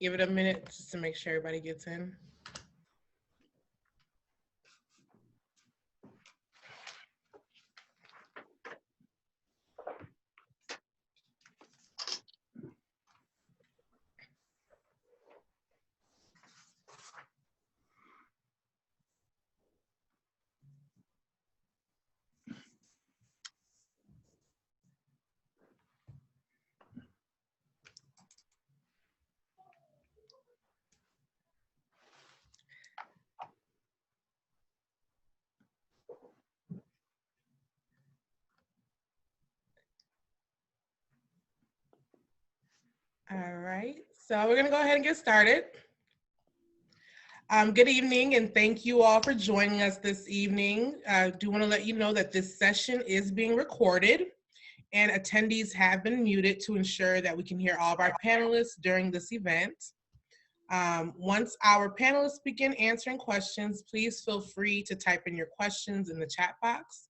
Give it a minute just to make sure everybody gets in. All right, so we're gonna go ahead and get started. Good evening, and thank you all for joining us this evening. I do want to let you know that this session is being recorded, and attendees have been muted to ensure that we can hear all of our panelists during this event. Once our panelists begin answering questions, please feel free to type in your questions in the chat box.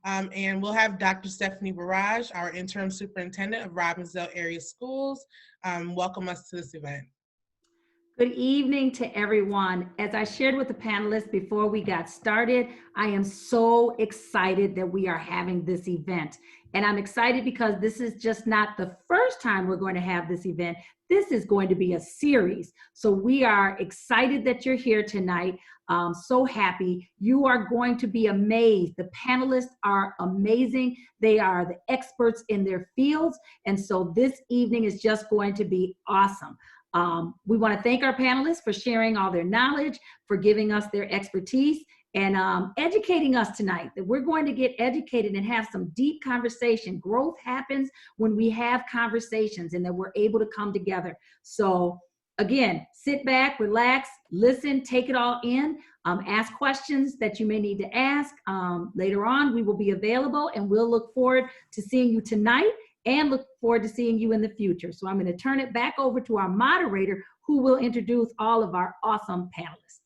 And we'll have Dr. Stephanie Barrage, our interim superintendent of Robbinsdale Area Schools, welcome us to this event. Good evening to everyone. As I shared with the panelists before we got started, I am so excited that we are having this event. And I'm excited because this is just not the first time we're going to have this event. This is going to be a series. So we are excited that you're here tonight. So happy. You are going to be amazed. The panelists are amazing. They are the experts in their fields. And so this evening is just going to be awesome. We want to thank our panelists for sharing all their knowledge, for giving us their expertise, and educating us tonight. That we're going to get educated and have some deep conversation. Growth happens when we have conversations and that we're able to come together. So again, sit back, relax, listen, take it all in, ask questions that you may need to ask. Later on, we will be available, and we'll look forward to seeing you tonight and look forward to seeing you in the future. So I'm going to turn it back over to our moderator, who will introduce all of our awesome panelists.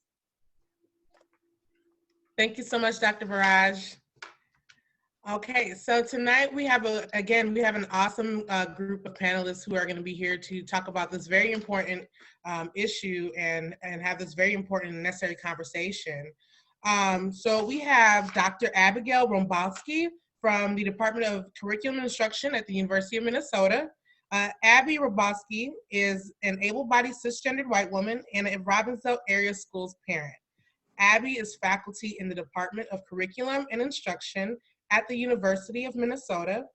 Thank you so much, Dr. Barrage. Okay, so tonight we have an awesome group of panelists who are going to be here to talk about this very important issue and have this very important and necessary conversation. So we have Dr. Abigail Rombolsky from the Department of Curriculum and Instruction at the University of Minnesota. Abby Rombalski is an able-bodied cisgendered white woman and a Robbinsdale Area Schools parent. Abby is faculty in the Department of Curriculum and Instruction at the University of Minnesota.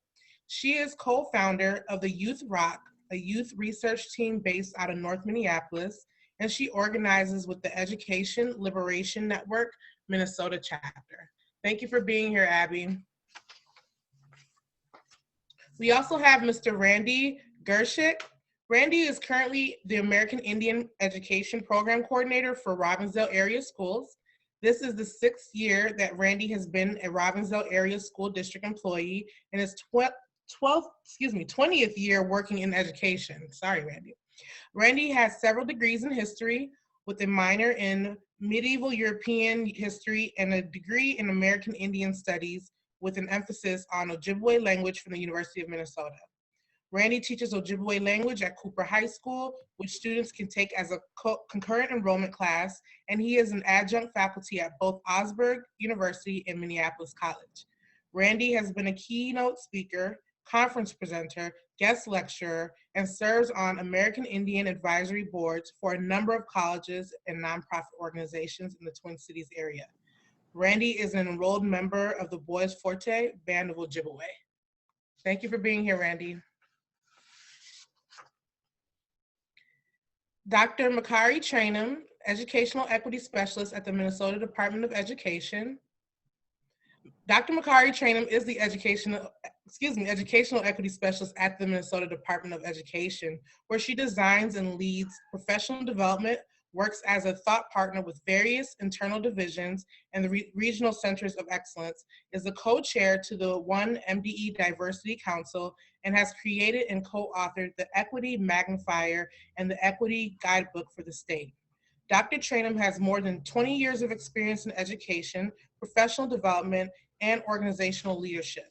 She is co-founder of the Youth Rock, a youth research team based out of North Minneapolis, and she organizes with the Education Liberation Network Minnesota chapter. Thank you for being here, Abby. We also have Mr. Randy Gresczyk. Randy is currently the American Indian Education Program Coordinator for Robbinsdale Area Schools. This is the 6th year that Randy has been a Robbinsdale Area School District employee and his 20th year working in education. Sorry, Randy. Randy has several degrees in history with a minor in medieval European history and a degree in American Indian Studies with an emphasis on Ojibwe language from the University of Minnesota. Randy teaches Ojibwe language at Cooper High School, which students can take as a concurrent enrollment class, and he is an adjunct faculty at both Augsburg University and Minneapolis College. Randy has been a keynote speaker, conference presenter, guest lecturer, and serves on American Indian advisory boards for a number of colleges and nonprofit organizations in the Twin Cities area. Randy is an enrolled member of the Boys Forte Band of Ojibwe. Thank you for being here, Randy. Dr. Maccarre Traynham, Educational Equity Specialist at the Minnesota Department of Education. Dr. Maccarre Traynham is the Educational Equity Specialist at the Minnesota Department of Education, where she designs and leads professional development, works as a thought partner with various internal divisions and the regional centers of excellence, is the co-chair to the One MDE Diversity Council, and has created and co-authored the Equity Magnifier and the Equity Guidebook for the state. Dr. Traynham has more than 20 years of experience in education, professional development, and organizational leadership.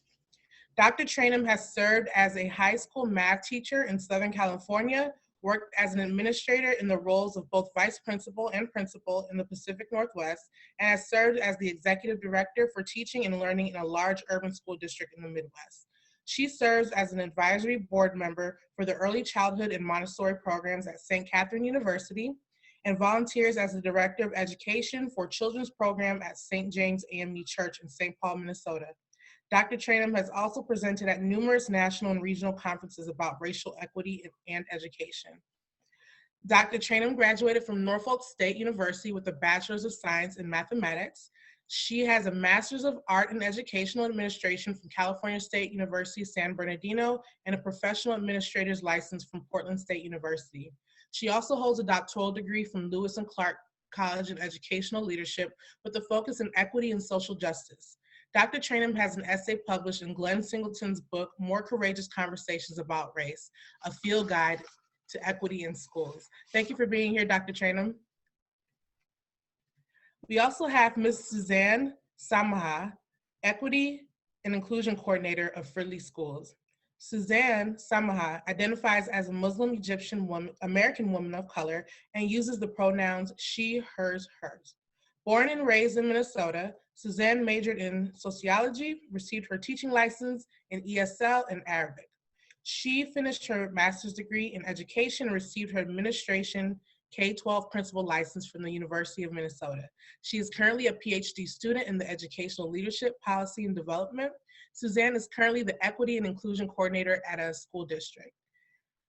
Dr. Traynham has served as a high school math teacher in Southern California, worked as an administrator in the roles of both vice principal and principal in the Pacific Northwest, and has served as the executive director for teaching and learning in a large urban school district in the Midwest. She serves as an advisory board member for the early childhood and Montessori programs at St. Catherine University, and volunteers as the director of education for children's program at St. James AME Church in St. Paul, Minnesota. Dr. Traynham has also presented at numerous national and regional conferences about racial equity and education. Dr. Traynham graduated from Norfolk State University with a Bachelor's of Science in Mathematics. She has a Master's of Art in Educational Administration from California State University, San Bernardino, and a Professional Administrator's License from Portland State University. She also holds a doctoral degree from Lewis and Clark College in Educational Leadership with a focus in equity and social justice. Dr. Traynham has an essay published in Glenn Singleton's book, More Courageous Conversations About Race, a field guide to equity in schools. Thank you for being here, Dr. Traynham. We also have Ms. Suzanne Samaha, Equity and Inclusion Coordinator of Fridley Schools. Suzanne Samaha identifies as a Muslim Egyptian woman, American woman of color, and uses the pronouns she, hers, hers. Born and raised in Minnesota, Suzanne majored in sociology, received her teaching license in ESL and Arabic. She finished her master's degree in education and received her administration K-12 principal license from the University of Minnesota. She is currently a PhD student in the Educational Leadership, Policy, and Development. Suzanne is currently the Equity and Inclusion Coordinator at a school district.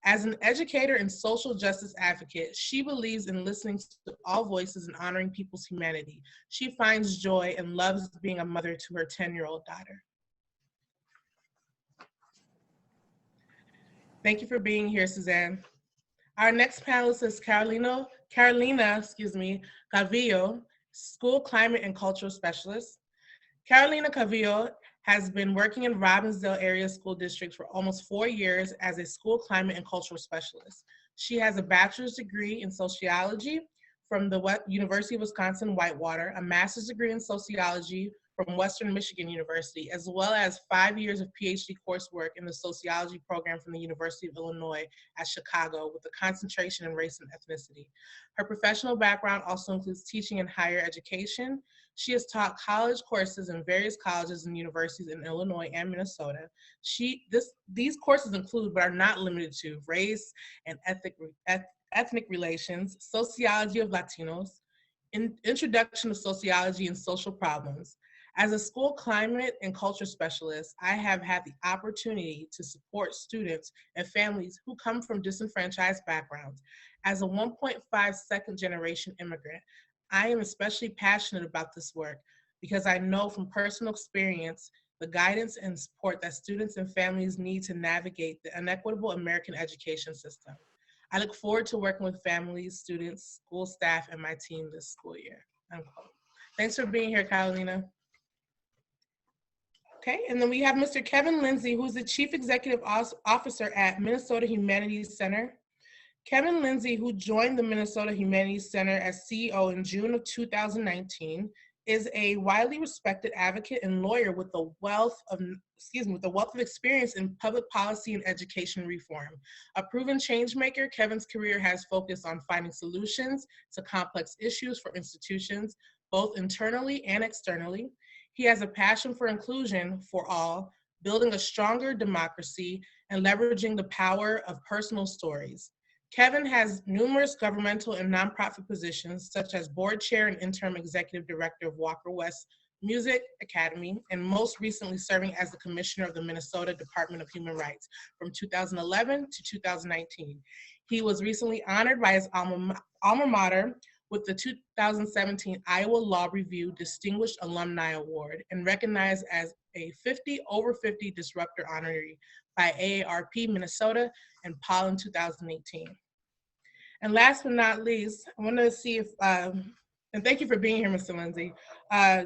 As an educator and social justice advocate, she believes in listening to all voices and honoring people's humanity. She finds joy and loves being a mother to her 10-year-old daughter. Thank you for being here, Suzanne. Our next panelist is Carolina Calvillo, School Climate and Cultural Specialist. Carolina Calvillo has been working in Robbinsdale Area School District for almost 4 years as a school climate and cultural specialist. She has a bachelor's degree in sociology from the University of Wisconsin-Whitewater, a master's degree in sociology from Western Michigan University, as well as 5 years of PhD coursework in the sociology program from the University of Illinois at Chicago with a concentration in race and ethnicity. Her professional background also includes teaching in higher education. She has taught college courses in various colleges and universities in Illinois and Minnesota. These courses include, but are not limited to, race and ethnic relations, sociology of Latinos, introduction to sociology and social problems. As a school climate and culture specialist, I have had the opportunity to support students and families who come from disenfranchised backgrounds. As a 1.5 second generation immigrant, I am especially passionate about this work because I know from personal experience the guidance and support that students and families need to navigate the inequitable American education system. I look forward to working with families, students, school staff, and my team this school year. Unquote. Thanks for being here, Carolina. Okay, and then we have Mr. Kevin Lindsey, who's the Chief Executive Officer at Minnesota Humanities Center. Kevin Lindsey, who joined the Minnesota Humanities Center as CEO in June of 2019, is a widely respected advocate and lawyer with a wealth of experience in public policy and education reform. A proven change maker, Kevin's career has focused on finding solutions to complex issues for institutions, both internally and externally. He has a passion for inclusion for all, building a stronger democracy, and leveraging the power of personal stories. Kevin has numerous governmental and nonprofit positions, such as board chair and interim executive director of Walker West Music Academy, and most recently serving as the commissioner of the Minnesota Department of Human Rights from 2011 to 2019. He was recently honored by his alma mater with the 2017 Iowa Law Review Distinguished Alumni Award and recognized as a 50 over 50 Disruptor honoree by AARP Minnesota and Paul in 2018. And last but not least, I want to see if, and thank you for being here, Mr. Lindsey.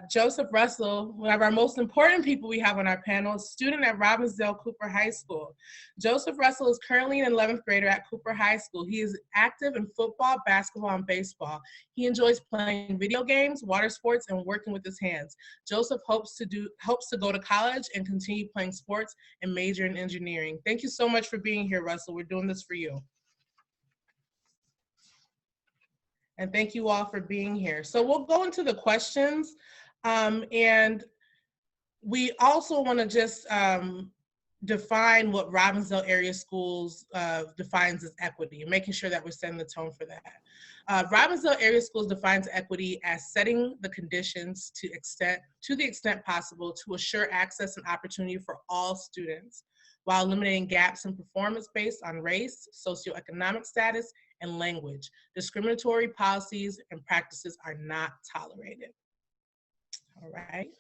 Joseph Russell, one of our most important people we have on our panel, a student at Robbinsdale Cooper High School. Joseph Russell is currently an 11th grader at Cooper High School. He is active in football, basketball, and baseball. He enjoys playing video games, water sports, and working with his hands. Joseph hopes to go to college and continue playing sports and major in engineering. Thank you so much for being here, Russell. We're doing this for you. And thank you all for being here. So we'll go into the questions. And we also want to just define what Robbinsdale Area Schools defines as equity, and making sure that we're setting the tone for that. Robbinsdale Area Schools defines equity as setting the conditions to the extent possible to assure access and opportunity for all students, while eliminating gaps in performance based on race, socioeconomic status, and language. Discriminatory policies and practices are not tolerated. All right.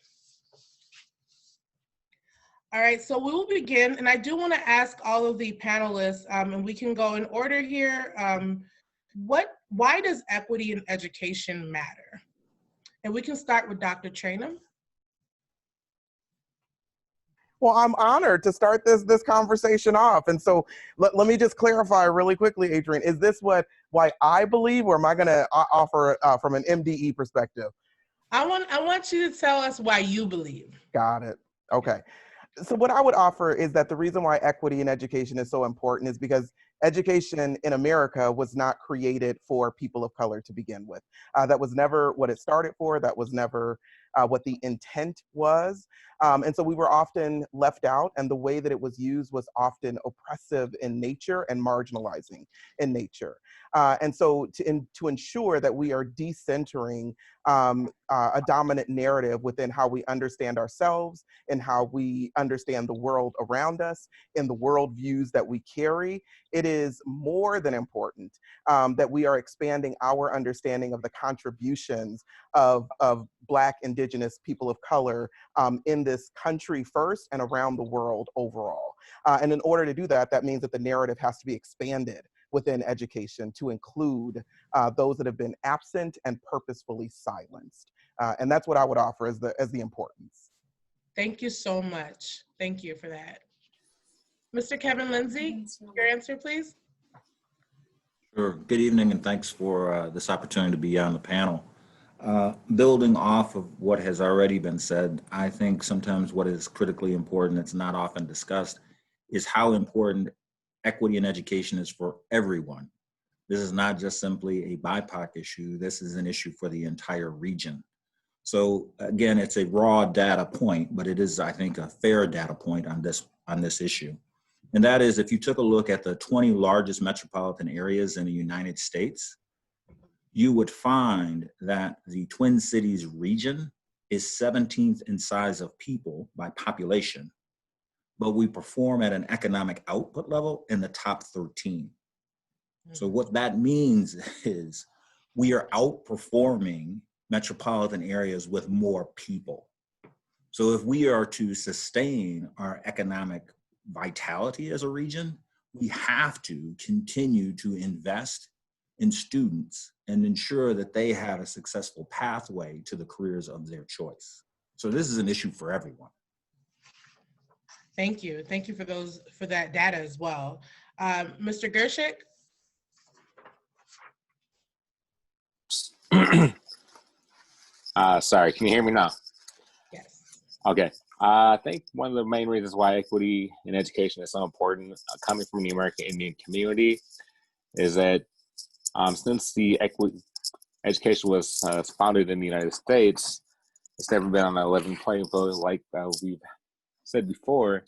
All right, so we will begin, and I do want to ask all of the panelists, and we can go in order here. Why does equity in education matter? And we can start with Dr. Traynham. Well, I'm honored to start this conversation off. And so let me just clarify really quickly, Adrianne, is this why I believe, or am I gonna offer from an MDE perspective? I want you to tell us why you believe. Got it, okay. So what I would offer is that the reason why equity in education is so important is because education in America was not created for people of color to begin with. That was never what it started for. That was never what the intent was. And so we were often left out, and the way that it was used was often oppressive in nature and marginalizing in nature. And so to ensure that we are decentering a dominant narrative within how we understand ourselves and how we understand the world around us and the worldviews that we carry, it is more than important that we are expanding our understanding of the contributions of Black, Indigenous, people of color in this country first and around the world overall. And in order to do that, that means that the narrative has to be expanded within education to include those that have been absent and purposefully silenced. And that's what I would offer as the importance. Thank you so much. Thank you for that. Mr. Kevin Lindsey, your answer, please. Sure. Good evening, and thanks for this opportunity to be on the panel. Building off of what has already been said, I think sometimes what is critically important, that's not often discussed, is how important equity in education is for everyone. This is not just simply a BIPOC issue. This is an issue for the entire region. So again, it's a raw data point, but it is, I think, a fair data point on this issue. And that is, if you took a look at the 20 largest metropolitan areas in the United States, you would find that the Twin Cities region is 17th in size of people by population, but we perform at an economic output level in the top 13. So what that means is we are outperforming metropolitan areas with more people. So if we are to sustain our economic vitality as a region, we have to continue to invest in students and ensure that they have a successful pathway to the careers of their choice. So this is an issue for everyone. Thank you. Thank you for that data as well. Mr. Gresczyk? Sorry, can you hear me now? Yes. Okay. I think one of the main reasons why equity in education is so important, coming from the American Indian community, is that since the education was founded in the United States, it's never been on a level playing field like we've said before.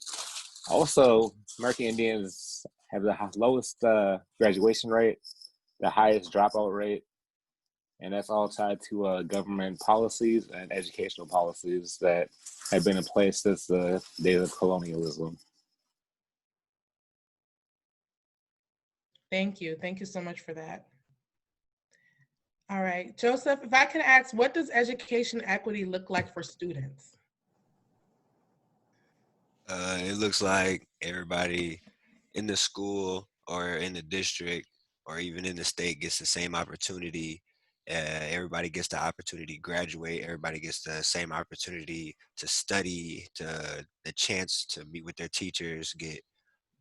Also, American Indians have the lowest graduation rate, the highest dropout rate, and that's all tied to government policies and educational policies that have been in place since the days of colonialism. Thank you. Thank you so much for that. All right, Joseph, if I can ask, what does education equity look like for students? It looks like everybody in the school or in the district or even in the state gets the same opportunity. Everybody gets the opportunity to graduate. Everybody gets the same opportunity to study, to the chance to meet with their teachers, get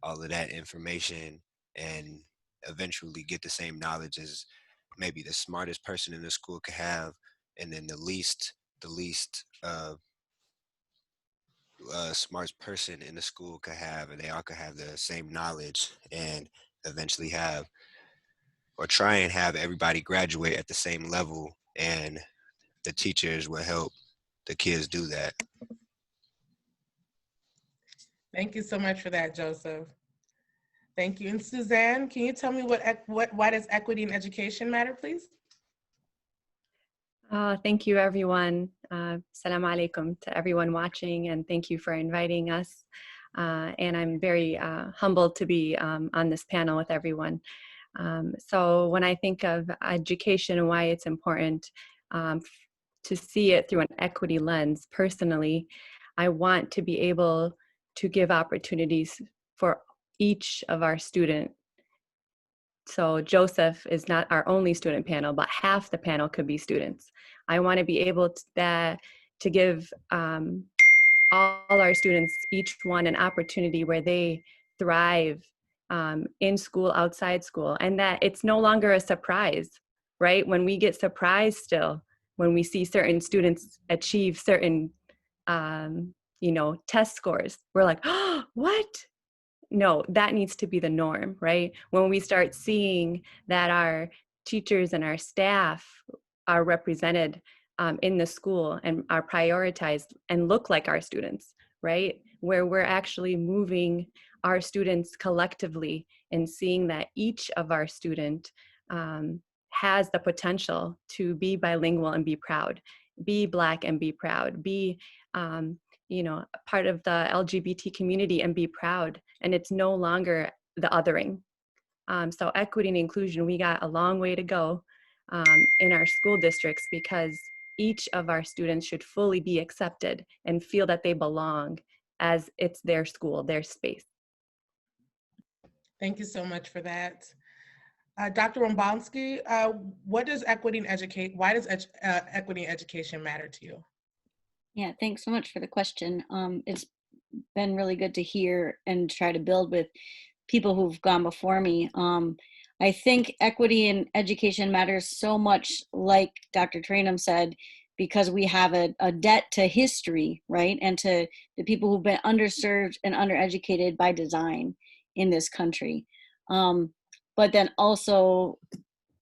all of that information, and eventually get the same knowledge as maybe the smartest person in the school could have, and then the least smartest person in the school could have, and they all could have the same knowledge and eventually have or try and have everybody graduate at the same level, and the teachers will help the kids do that. Thank you so much for that, Joseph. Thank you. And Suzanne, can you tell me why does equity in education matter, please? Thank you, everyone. Salam alaikum to everyone watching, and thank you for inviting us. And I'm very humbled to be on this panel with everyone. So when I think of education and why it's important to see it through an equity lens, personally, I want to be able to give opportunities for each of our students. So Joseph is not our only student panel, but half the panel could be students. I want to be able to give all our students, each one, an opportunity where they thrive in school, outside school, and that it's no longer a surprise, right? When we get surprised still, when we see certain students achieve certain, test scores, we're like, oh, what? No, that needs to be the norm, right? When we start seeing that our teachers and our staff are represented in the school and are prioritized and look like our students, right? Where we're actually moving our students collectively and seeing that each of our student has the potential to be bilingual and be proud, be Black and be proud, be part of the LGBT community and be proud. And it's no longer the othering. So equity and inclusion, we got a long way to go in our school districts, because each of our students should fully be accepted and feel that they belong as it's their school, their space. Thank you so much for that. Dr. Rombalsky, why does equity in education matter to you? Yeah, thanks so much for the question. It's been really good to hear and try to build with people who've gone before me. I think equity in education matters so much, like Dr. Traynham said, because we have a debt to history, right? And to the people who've been underserved and undereducated by design in this country. But then also,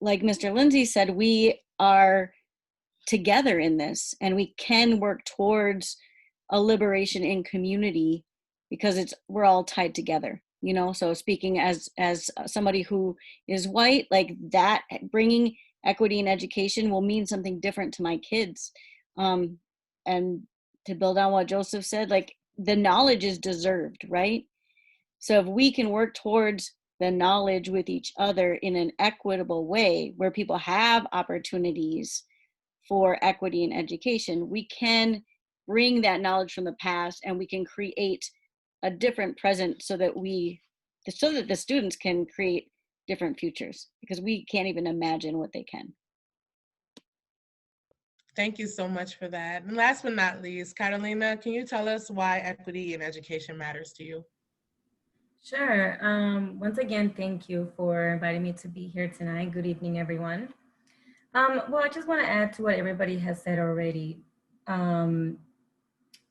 like Mr. Lindsey said, we are together in this, and we can work towards a liberation in community because we're all tied together, so speaking as somebody who is white, like that, bringing equity in education will mean something different to my kids. And to build on what Joseph said, like the knowledge is deserved, right? So if we can work towards the knowledge with each other in an equitable way where people have opportunities for equity in education, we can bring that knowledge from the past and we can create a different present so that the students can create different futures, because we can't even imagine what they can. Thank you so much for that. And last but not least, Catalina, can you tell us why equity in education matters to you? Sure. Once again, thank you for inviting me to be here tonight. Good evening, everyone. Well, I just want to add to what everybody has said already.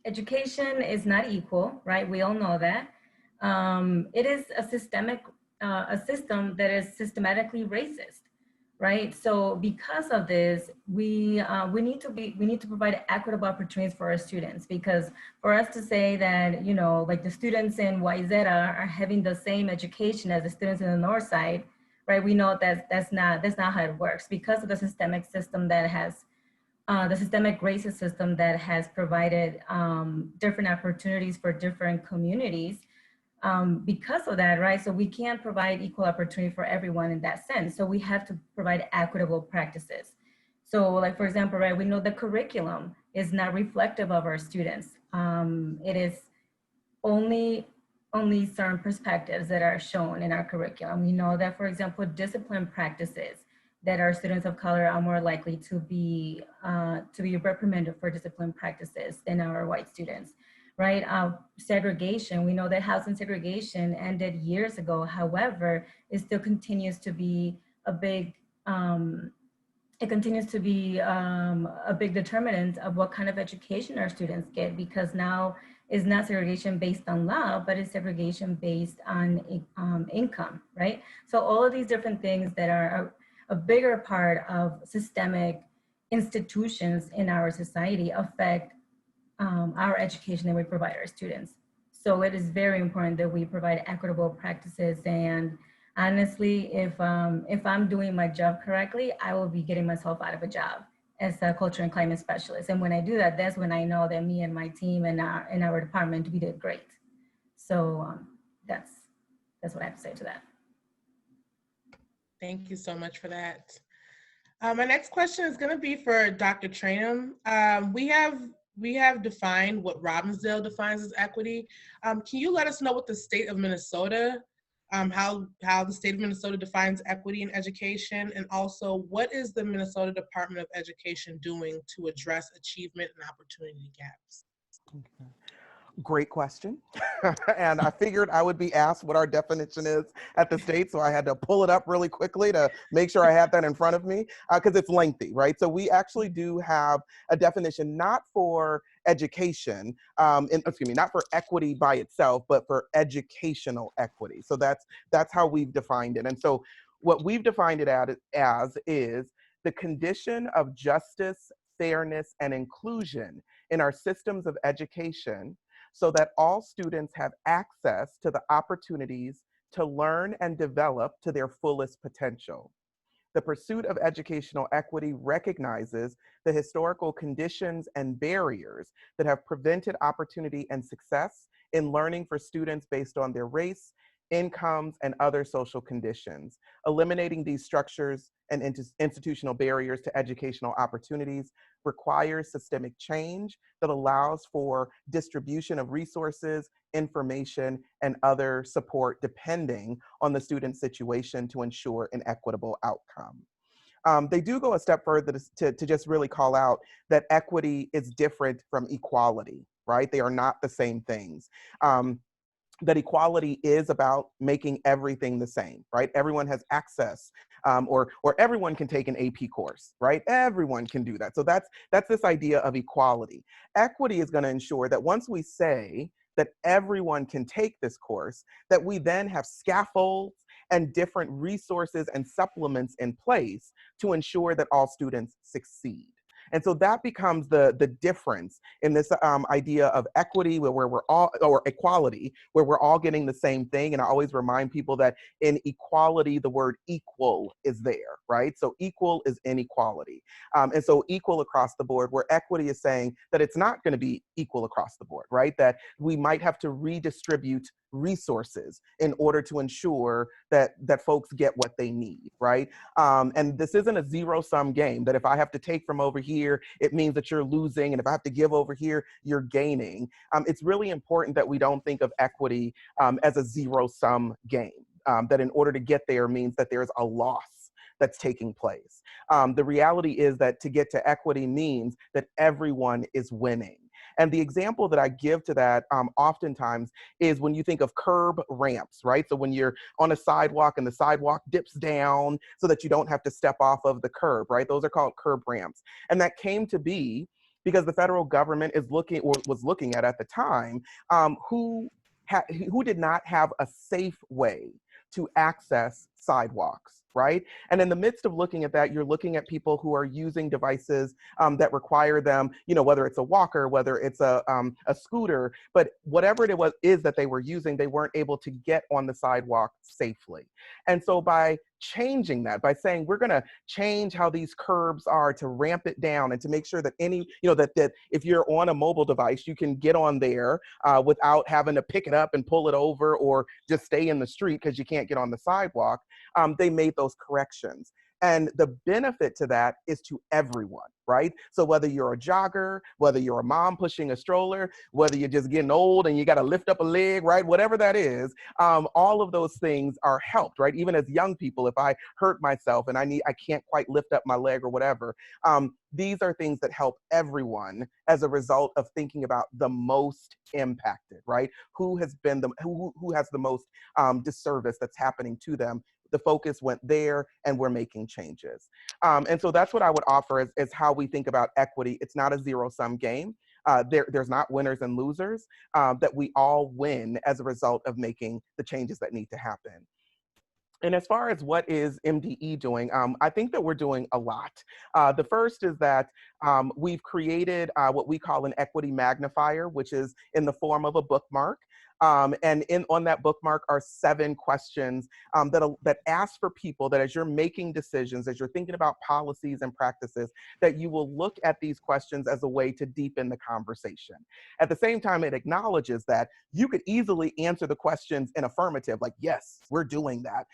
Education is not equal, right? We all know that. It is a system that is systematically racist, right? So because of this, we need to provide equitable opportunities for our students, because for us to say that, like the students in YZ are having the same education as the students in the North Side, right? We know that that's not how it works, because of the systemic system that has the systemic racist system that has provided different opportunities for different communities. Because of that, right? So we can't provide equal opportunity for everyone in that sense. So we have to provide equitable practices. So like, for example, right, we know the curriculum is not reflective of our students. It is only certain perspectives that are shown in our curriculum. We know that, for example, discipline practices, that our students of color are more likely to be reprimanded for discipline practices than our white students, right? Segregation, we know that housing segregation ended years ago. However, it still continues to be a big, a big determinant of what kind of education our students get, because now it's not segregation based on love, but it's segregation based on income, right? So all of these different things that are a bigger part of systemic institutions in our society affect our education that we provide our students. So it is very important that we provide equitable practices. And honestly, if I'm doing my job correctly, I will be getting myself out of a job as a culture and climate specialist. And when I do that, that's when I know that me and my team and our department, we did great. So that's what I have to say to that. Thank you so much for that. My next question is going to be for Dr. Traynham. We have defined what Robbinsdale defines as equity. Can you let us know what the state of Minnesota, how the state of Minnesota defines equity in education, and also what is the Minnesota Department of Education doing to address achievement and opportunity gaps? Okay. Great question. And I figured I would be asked what our definition is at the state, so I had to pull it up really quickly to make sure I had that in front of me, because it's lengthy, right? So we actually do have a definition, not for education, not for equity by itself, but for educational equity. So that's how we've defined it. And so what we've defined it as is the condition of justice, fairness, and inclusion in our systems of education, so that all students have access to the opportunities to learn and develop to their fullest potential. The pursuit of educational equity recognizes the historical conditions and barriers that have prevented opportunity and success in learning for students based on their race, incomes, and other social conditions. Eliminating these structures and institutional barriers to educational opportunities requires systemic change that allows for distribution of resources, information, and other support depending on the student's situation to ensure an equitable outcome. They do go a step further to just really call out that equity is different from equality, right? They are not the same things. That equality is about making everything the same, right? Everyone has access, or everyone can take an AP course, right? Everyone can do that. So that's this idea of equality. Equity is going to ensure that once we say that everyone can take this course, that we then have scaffolds and different resources and supplements in place to ensure that all students succeed. And so that becomes the difference in this idea of equity, where we're all, or equality, where we're all getting the same thing. And I always remind people that in equality, the word equal is there, right? So equal is inequality. And so equal across the board, where equity is saying that it's not going to be equal across the board, right? That we might have to redistribute resources in order to ensure that folks get what they need, right? And this isn't a zero-sum game, that if I have to take from over here, it means that you're losing, and if I have to give over here, you're gaining. It's really important that we don't think of equity as a zero-sum game, that in order to get there means that there's a loss that's taking place. The reality is that to get to equity means that everyone is winning. And the example that I give to that oftentimes is when you think of curb ramps, right? So when you're on a sidewalk and the sidewalk dips down so that you don't have to step off of the curb, right? Those are called curb ramps. And that came to be because the federal government is looking, or was looking at the time, who did not have a safe way to access sidewalks, right? And in the midst of looking at that, you're looking at people who are using devices that require them, whether it's a walker, whether it's a scooter, but whatever it is that they were using, they weren't able to get on the sidewalk safely. And so by changing that, by saying we're going to change how these curbs are to ramp it down and to make sure that that if you're on a mobile device, you can get on there without having to pick it up and pull it over or just stay in the street because you can't get on the sidewalk, they made those corrections. And the benefit to that is to everyone, right? So whether you're a jogger, whether you're a mom pushing a stroller, whether you're just getting old and you got to lift up a leg, right? Whatever that is, all of those things are helped, right? Even as young people, if I hurt myself and I can't quite lift up my leg or whatever, these are things that help everyone as a result of thinking about the most impacted, right? Who has the most disservice that's happening to them. The focus went there, and we're making changes. And so that's what I would offer as how we think about equity. It's not a zero-sum game. There's not winners and losers, that we all win as a result of making the changes that need to happen. And as far as what is MDE doing, I think that we're doing a lot. The first is that we've created what we call an equity magnifier, which is in the form of a bookmark. And on that bookmark are 7 questions that ask for people that as you're making decisions, as you're thinking about policies and practices, that you will look at these questions as a way to deepen the conversation. At the same time, it acknowledges that you could easily answer the questions in affirmative, like, yes, we're doing that,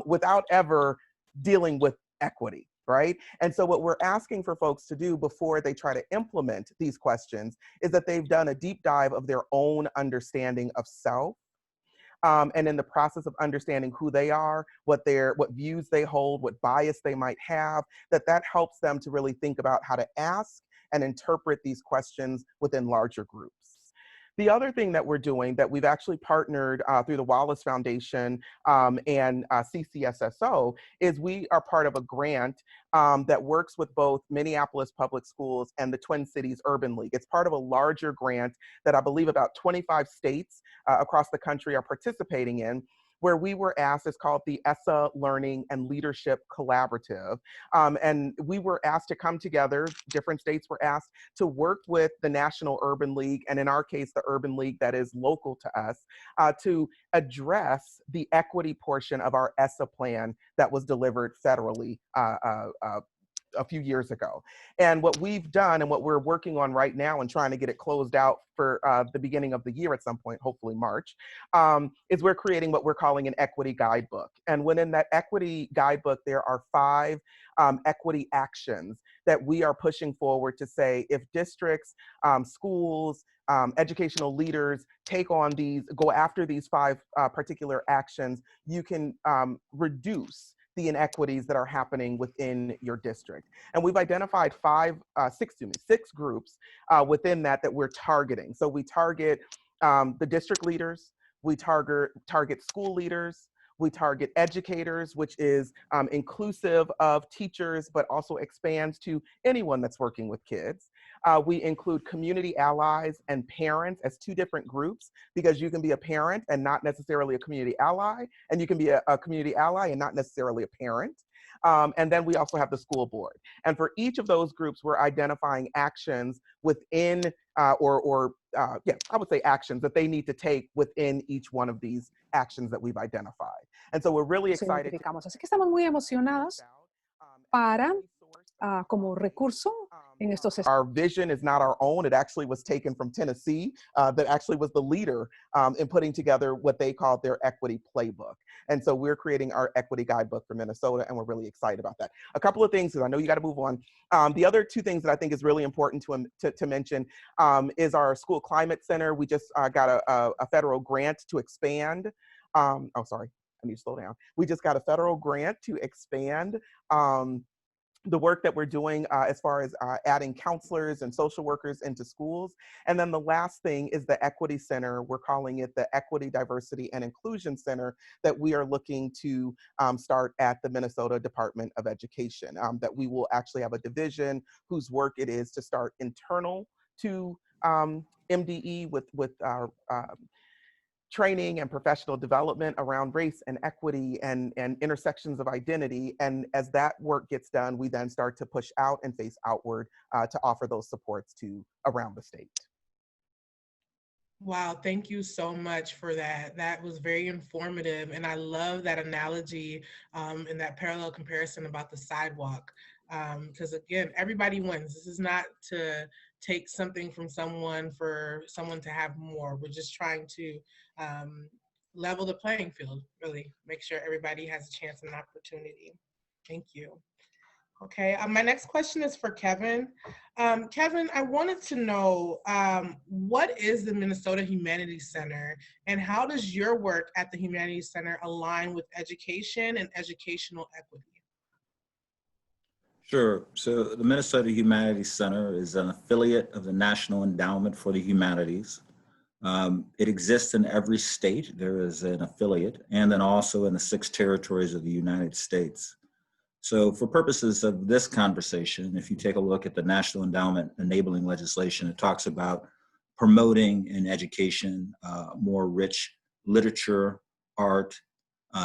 without ever dealing with equity. Right? And so what we're asking for folks to do before they try to implement these questions is that they've done a deep dive of their own understanding of self. And in the process of understanding who they are, what views they hold, what bias they might have, that helps them to really think about how to ask and interpret these questions within larger groups. The other thing that we're doing that we've actually partnered through the Wallace Foundation and CCSSO is we are part of a grant that works with both Minneapolis Public Schools and the Twin Cities Urban League. It's part of a larger grant that I believe about 25 states across the country are participating in, where we were asked, it's called the ESSA Learning and Leadership Collaborative. And we were asked to come together, different states were asked to work with the National Urban League, and in our case, the Urban League that is local to us, to address the equity portion of our ESSA plan that was delivered federally a few years ago. And what we've done and what we're working on right now and trying to get it closed out for the beginning of the year at some point, hopefully March, is we're creating what we're calling an equity guidebook. And within that equity guidebook, there are 5 equity actions that we are pushing forward to say if districts, schools, educational leaders go after these 5 particular actions, you can reduce the inequities that are happening within your district. And we've identified 6 groups within that we're targeting. So we target the district leaders, we target school leaders, we target educators, which is inclusive of teachers, but also expands to anyone that's working with kids. We include community allies and parents as 2 different groups, because you can be a parent and not necessarily a community ally, and you can be a community ally and not necessarily a parent. And then we also have the school board. And for each of those groups, we're identifying actions within, I would say actions that they need to take within each one of these actions that we've identified. And so we're really excited. Así que estamos muy emocionados para, como recurso en estos. Our vision is not our own. It actually was taken from Tennessee, that actually was the leader in putting together what they called their equity playbook. And so we're creating our equity guidebook for Minnesota, and we're really excited about that. A couple of things, because I know you got to move on. The other 2 things that I think is really important to mention is our School Climate Center. We just got a federal grant to expand. I need to slow down. We just got a federal grant to expand the work that we're doing as far as adding counselors and social workers into schools. And then the last thing is the Equity Center. We're calling it the Equity, Diversity, and Inclusion Center that we are looking to start at the Minnesota Department of Education, that we will actually have a division whose work it is to start internal to MDE with our training and professional development around race and equity and intersections of identity. And as that work gets done, we then start to push out and face outward to offer those supports to around the state. Wow, thank you so much for that. That was very informative. And I love that analogy and that parallel comparison about the sidewalk. Because again, everybody wins. This is not to take something from someone for someone to have more. We're just trying to level the playing field, really, make sure everybody has a chance and opportunity. Thank you. Okay, my next question is for Kevin. Kevin, I wanted to know, what is the Minnesota Humanities Center, and how does your work at the Humanities Center align with education and educational equity? Sure. So the Minnesota Humanities Center is an affiliate of the National Endowment for the Humanities. It exists in every state. There is an affiliate, and then also in the 6 territories of the United States. So for purposes of this conversation, if you take a look at the National Endowment enabling legislation, it talks about promoting in education more rich literature, art,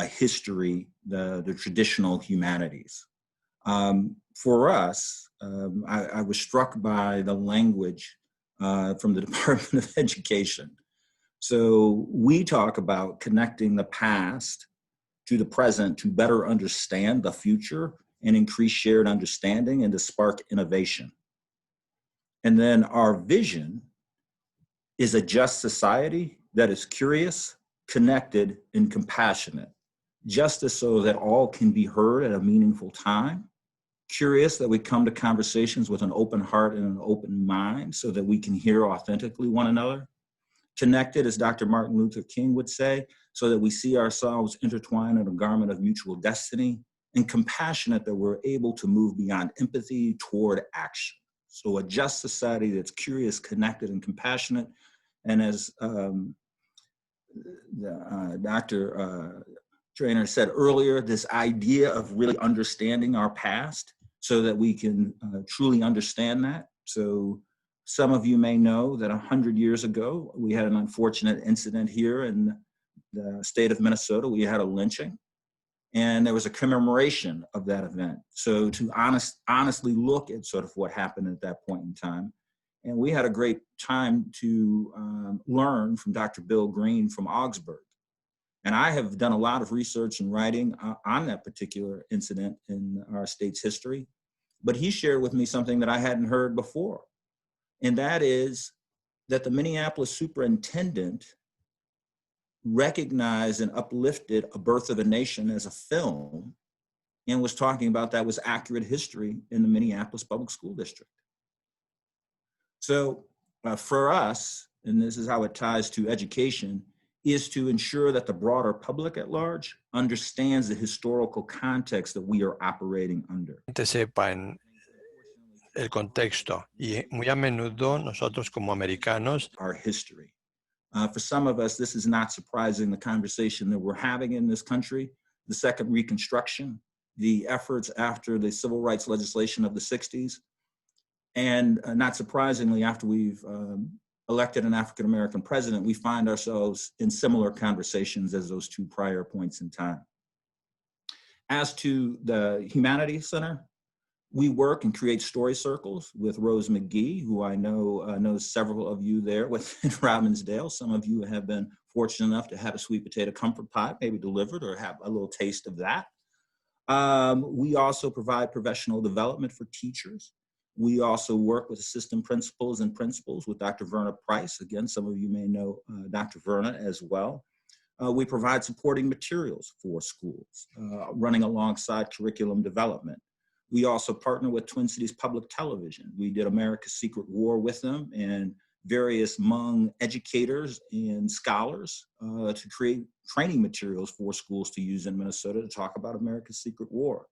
history, the traditional humanities. For us, I was struck by the language from the Department of Education. So we talk about connecting the past to the present to better understand the future and increase shared understanding and to spark innovation. And then our vision is a just society that is curious, connected, and compassionate. Justice so that all can be heard at a meaningful time. Curious that we come to conversations with an open heart and an open mind so that we can hear authentically one another. Connected, as Dr. Martin Luther King would say, so that we see ourselves intertwined in a garment of mutual destiny. And compassionate that we're able to move beyond empathy toward action. So a just society that's curious, connected, and compassionate. And as Dr. Traynham said earlier, this idea of really understanding our past so that we can truly understand that. So some of you may know that 100 years ago, we had an unfortunate incident here in the state of Minnesota. We had a lynching. And there was a commemoration of that event. So to honestly look at sort of what happened at that point in time. And we had a great time to learn from Dr. Bill Green from Augsburg. And I have done a lot of research and writing on that particular incident in our state's history. But he shared with me something that I hadn't heard before. And that is that the Minneapolis superintendent recognized and uplifted A Birth of a Nation as a film and was talking about that was accurate history in the Minneapolis Public School District. So for us, and this is how it ties to education, is to ensure that the broader public at large understands the historical context that we are operating under. Sepan el contexto y muy a menudo nosotros como americanos. Our history. For some of us, this is not surprising, the conversation that we're having in this country, the second Reconstruction, the efforts after the civil rights legislation of the 60s, and not surprisingly, after we've elected an African-American president, we find ourselves in similar conversations as those two prior points in time. As to the Humanities Center, we work and create story circles with Rose McGee, who I know knows several of you there within Robbinsdale. Some of you have been fortunate enough to have a sweet potato comfort pie, maybe delivered, or have a little taste of that. We also provide professional development for teachers. We also work with assistant principals and principals with Dr. Verna Price. Again, some of you may know Dr. Verna as well. We provide supporting materials for schools, running alongside curriculum development. We also partner with Twin Cities Public Television. We did America's Secret War with them and various Hmong educators and scholars to create training materials for schools to use in Minnesota to talk about America's Secret War.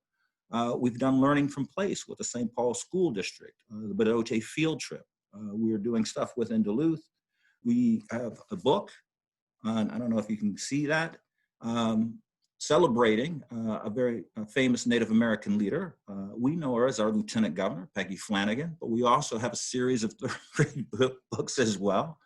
We've done Learning from Place with the St. Paul School District, the Badote Field Trip. We are doing stuff within Duluth. We have a book, I don't know if you can see that, celebrating a very famous Native American leader. We know her as our Lieutenant Governor, Peggy Flanagan, but we also have a series of third-grade books as well.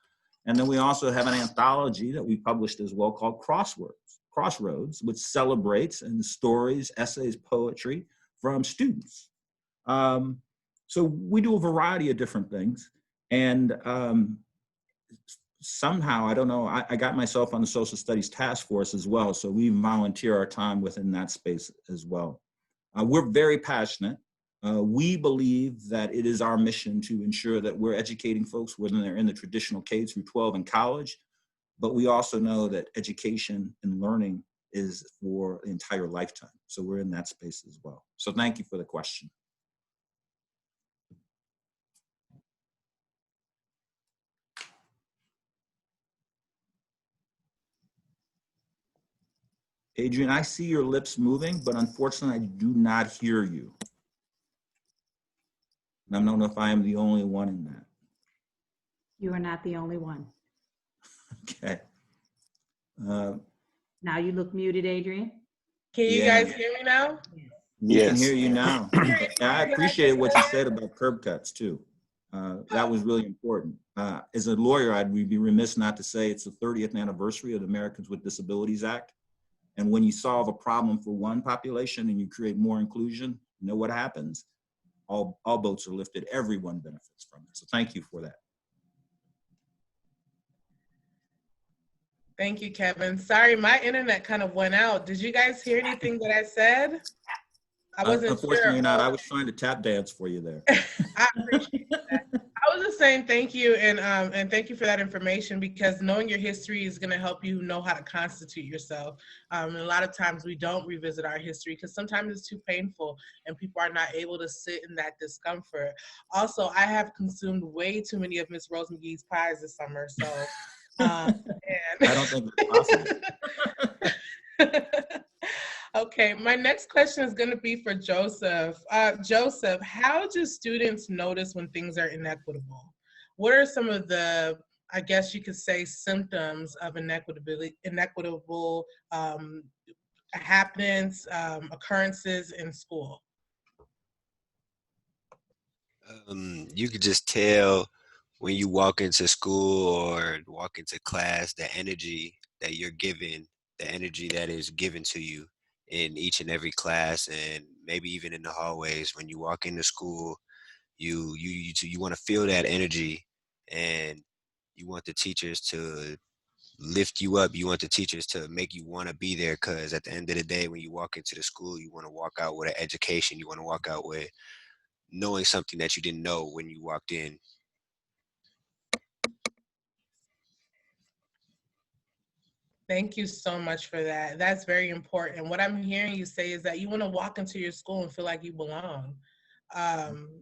And then we also have an anthology that we published as well called Crossroads, which celebrates and stories, essays, poetry from students. So we do a variety of different things. And somehow, I don't know, I got myself on the social studies task force as well. So we volunteer our time within that space as well. We're very passionate. We believe that it is our mission to ensure that we're educating folks whether they're in the traditional K through 12 and college, but we also know that education and learning is for the entire lifetime. So we're in that space as well. So thank you for the question. Adrianne, I see your lips moving, but unfortunately I do not hear you. And I don't know if I am the only one in that. You are not the only one. Okay. Now you look muted, Adrianne. Can you guys hear me now? We can hear you now. I appreciate what you said about curb cuts too. That was really important. As a lawyer, I'd be remiss not to say it's the 30th anniversary of the Americans with Disabilities Act. And when you solve a problem for one population and you create more inclusion, you know what happens? All boats are lifted, everyone benefits from it. So thank you for that. Thank you, Kevin. Sorry, my internet kind of went out. Did you guys hear anything that I said? I wasn't Unfortunately sure. not. I was trying to tap dance for you there. I appreciate that. I was just saying thank you, and thank you for that information, because knowing your history is going to help you know how to constitute yourself. And a lot of times we don't revisit our history because sometimes it's too painful and people are not able to sit in that discomfort. Also, I have consumed way too many of Miss Rose McGee's pies this summer, so. I don't think it's possible. Okay, my next question is going to be for Joseph. Joseph, how do students notice when things are inequitable? What are some of the, I guess you could say, symptoms of inequitable happenings, occurrences in school? You could just tell when you walk into school or walk into class, the energy that you're given, the energy that is given to you in each and every class, and maybe even in the hallways. When you walk into school, you want to feel that energy, and you want the teachers to lift you up. You want the teachers to make you want to be there, because at the end of the day, when you walk into the school, you want to walk out with an education. You want to walk out with knowing something that you didn't know when you walked in. Thank you so much for that. That's very important. What I'm hearing you say is that you want to walk into your school and feel like you belong.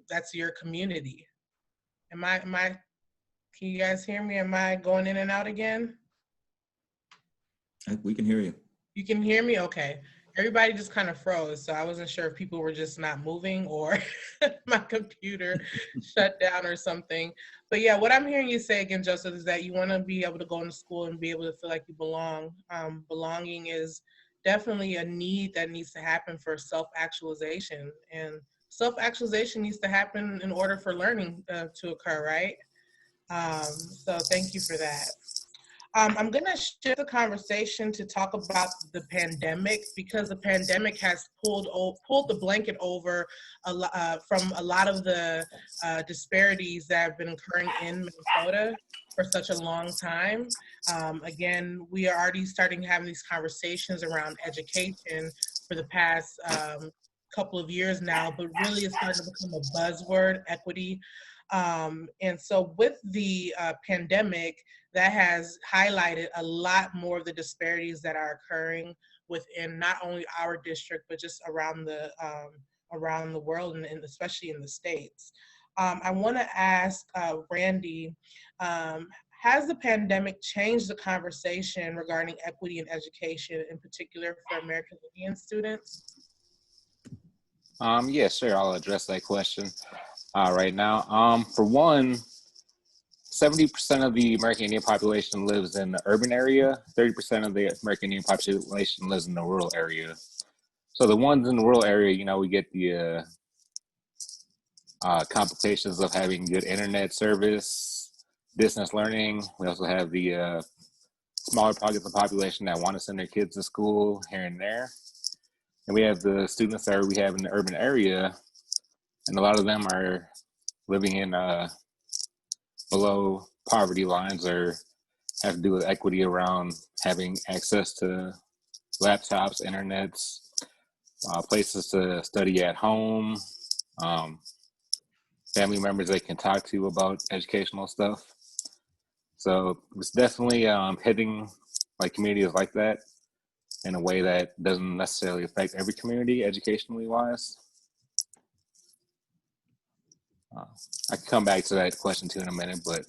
That's your community. Can you guys hear me? Am I going in and out again? We can hear you. You can hear me? Okay. Everybody just kind of froze, so I wasn't sure if people were just not moving or my computer shut down or something. But yeah, what I'm hearing you say again, Joseph, is that you want to be able to go into school and be able to feel like you belong. Belonging is definitely a need that needs to happen for self-actualization. And self-actualization needs to happen in order for learning to occur, right? So thank you for that. I'm going to shift the conversation to talk about the pandemic, because the pandemic has pulled the blanket over from a lot of the disparities that have been occurring in Minnesota for such a long time. Again, we are already starting having these conversations around education for the past couple of years now, but really it's starting to become a buzzword, equity. And so with the pandemic, that has highlighted a lot more of the disparities that are occurring within not only our district, but just around the world, and especially in the States. I want to ask Randy, has the pandemic changed the conversation regarding equity in education, in particular for American Indian students? Yeah, sure, I'll address that question right now. For one, 70% of the American Indian population lives in the urban area. 30% of the American Indian population lives in the rural area. So the ones in the rural area, you know, we get the complications of having good internet service, distance learning. We also have the smaller pockets of the population that want to send their kids to school here and there. And we have the students that we have in the urban area, and a lot of them are living in below poverty lines, or have to do with equity around having access to laptops, internets, places to study at home, family members they can talk to about educational stuff. So it's definitely hitting like communities like that in a way that doesn't necessarily affect every community educationally wise. I can come back to that question too in a minute, but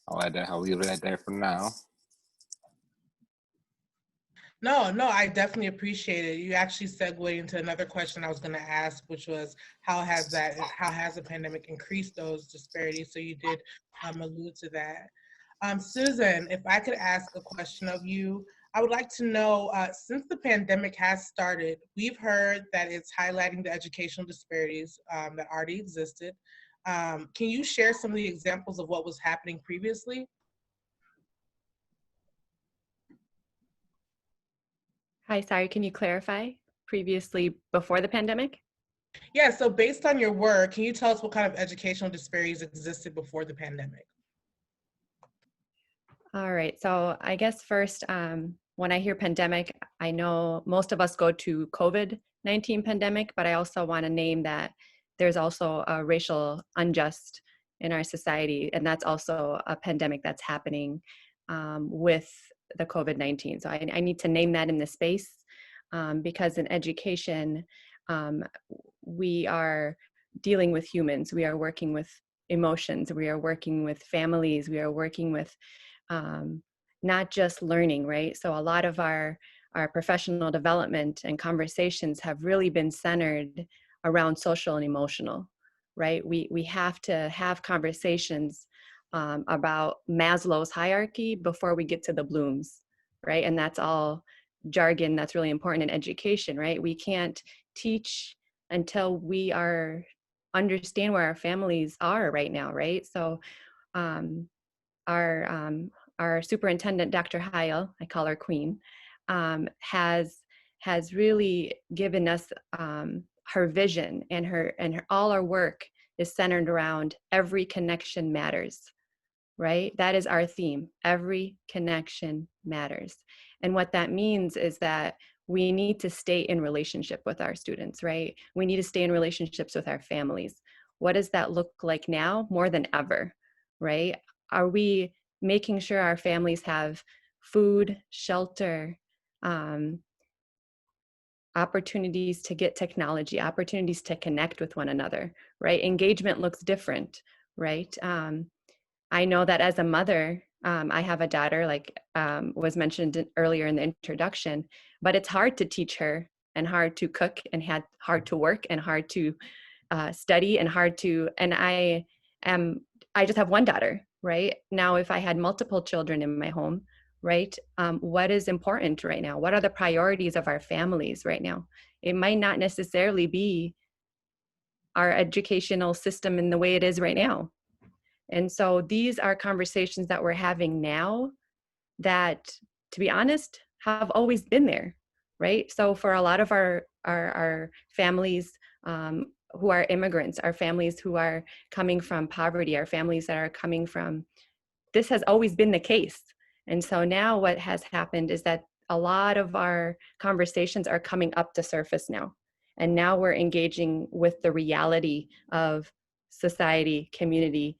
I'll leave it at that for now. No, I definitely appreciate it. You actually segued into another question I was going to ask, which was how has the pandemic increased those disparities? So you did allude to that. Suzan, if I could ask a question of you, I would like to know, since the pandemic has started, we've heard that it's highlighting the educational disparities that already existed. Can you share some of the examples of what was happening previously? Hi, sorry, can you clarify? Previously, before the pandemic? Yeah, so based on your work, can you tell us what kind of educational disparities existed before the pandemic? All right, so I guess first, when I hear pandemic, I know most of us go to COVID-19 pandemic, but I also want to name that there's also a racial unjust in our society, and that's also a pandemic that's happening with the COVID-19. So I need to name that in the space because in education, we are dealing with humans, we are working with emotions, we are working with families, we are working with not just learning, right? So a lot of our professional development and conversations have really been centered around social and emotional, right? We have to have conversations about Maslow's hierarchy before we get to the Blooms, right? And that's all jargon that's really important in education, right? We can't teach until we understand where our families are right now, right? So our superintendent, Dr. Heil, I call her Queen, has really given us her vision, and all our work is centered around every connection matters, right? That is our theme. Every connection matters. And what that means is that we need to stay in relationship with our students, right? We need to stay in relationships with our families. What does that look like now more than ever, right? Are we making sure our families have food, shelter, opportunities to get technology, opportunities to connect with one another, right? Engagement looks different, right? I know that as a mother, I have a daughter, like was mentioned earlier in the introduction, but it's hard to teach her and hard to cook and hard to work and hard to study and I just have one daughter, right? Now, if I had multiple children in my home, right? What is important right now? What are the priorities of our families right now? It might not necessarily be our educational system in the way it is right now. And so these are conversations that we're having now that, to be honest, have always been there, right? So for a lot of our families who are immigrants, our families who are coming from poverty, our families that are coming from, this has always been the case. And so now what has happened is that a lot of our conversations are coming up to surface now. And now we're engaging with the reality of society, community,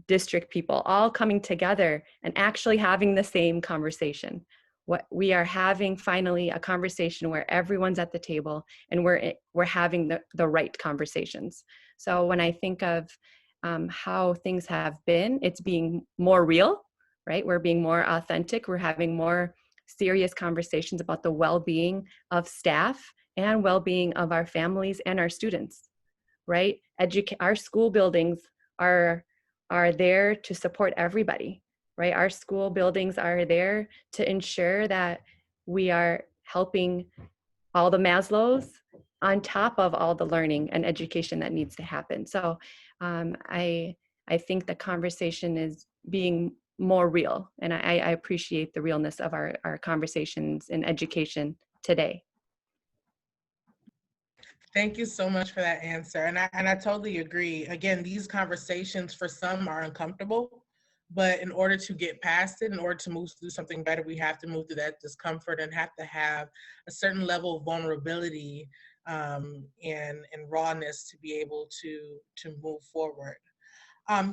district people all coming together and actually having the same conversation. What we are having finally a conversation where everyone's at the table and we're having the right conversations. So when I think of how things have been, it's being more real, right? We're being more authentic. We're having more serious conversations about the well-being of staff and well-being of our families and our students, right? Our school buildings are there to support everybody, right? Our school buildings are there to ensure that we are helping all the Maslows on top of all the learning and education that needs to happen. So I think the conversation is being more real, and I appreciate the realness of our conversations in education today. Thank you so much for that answer. And I totally agree. Again, these conversations for some are uncomfortable, but in order to get past it, in order to move through something better, we have to move through that discomfort and have to have a certain level of vulnerability and rawness to be able to move forward.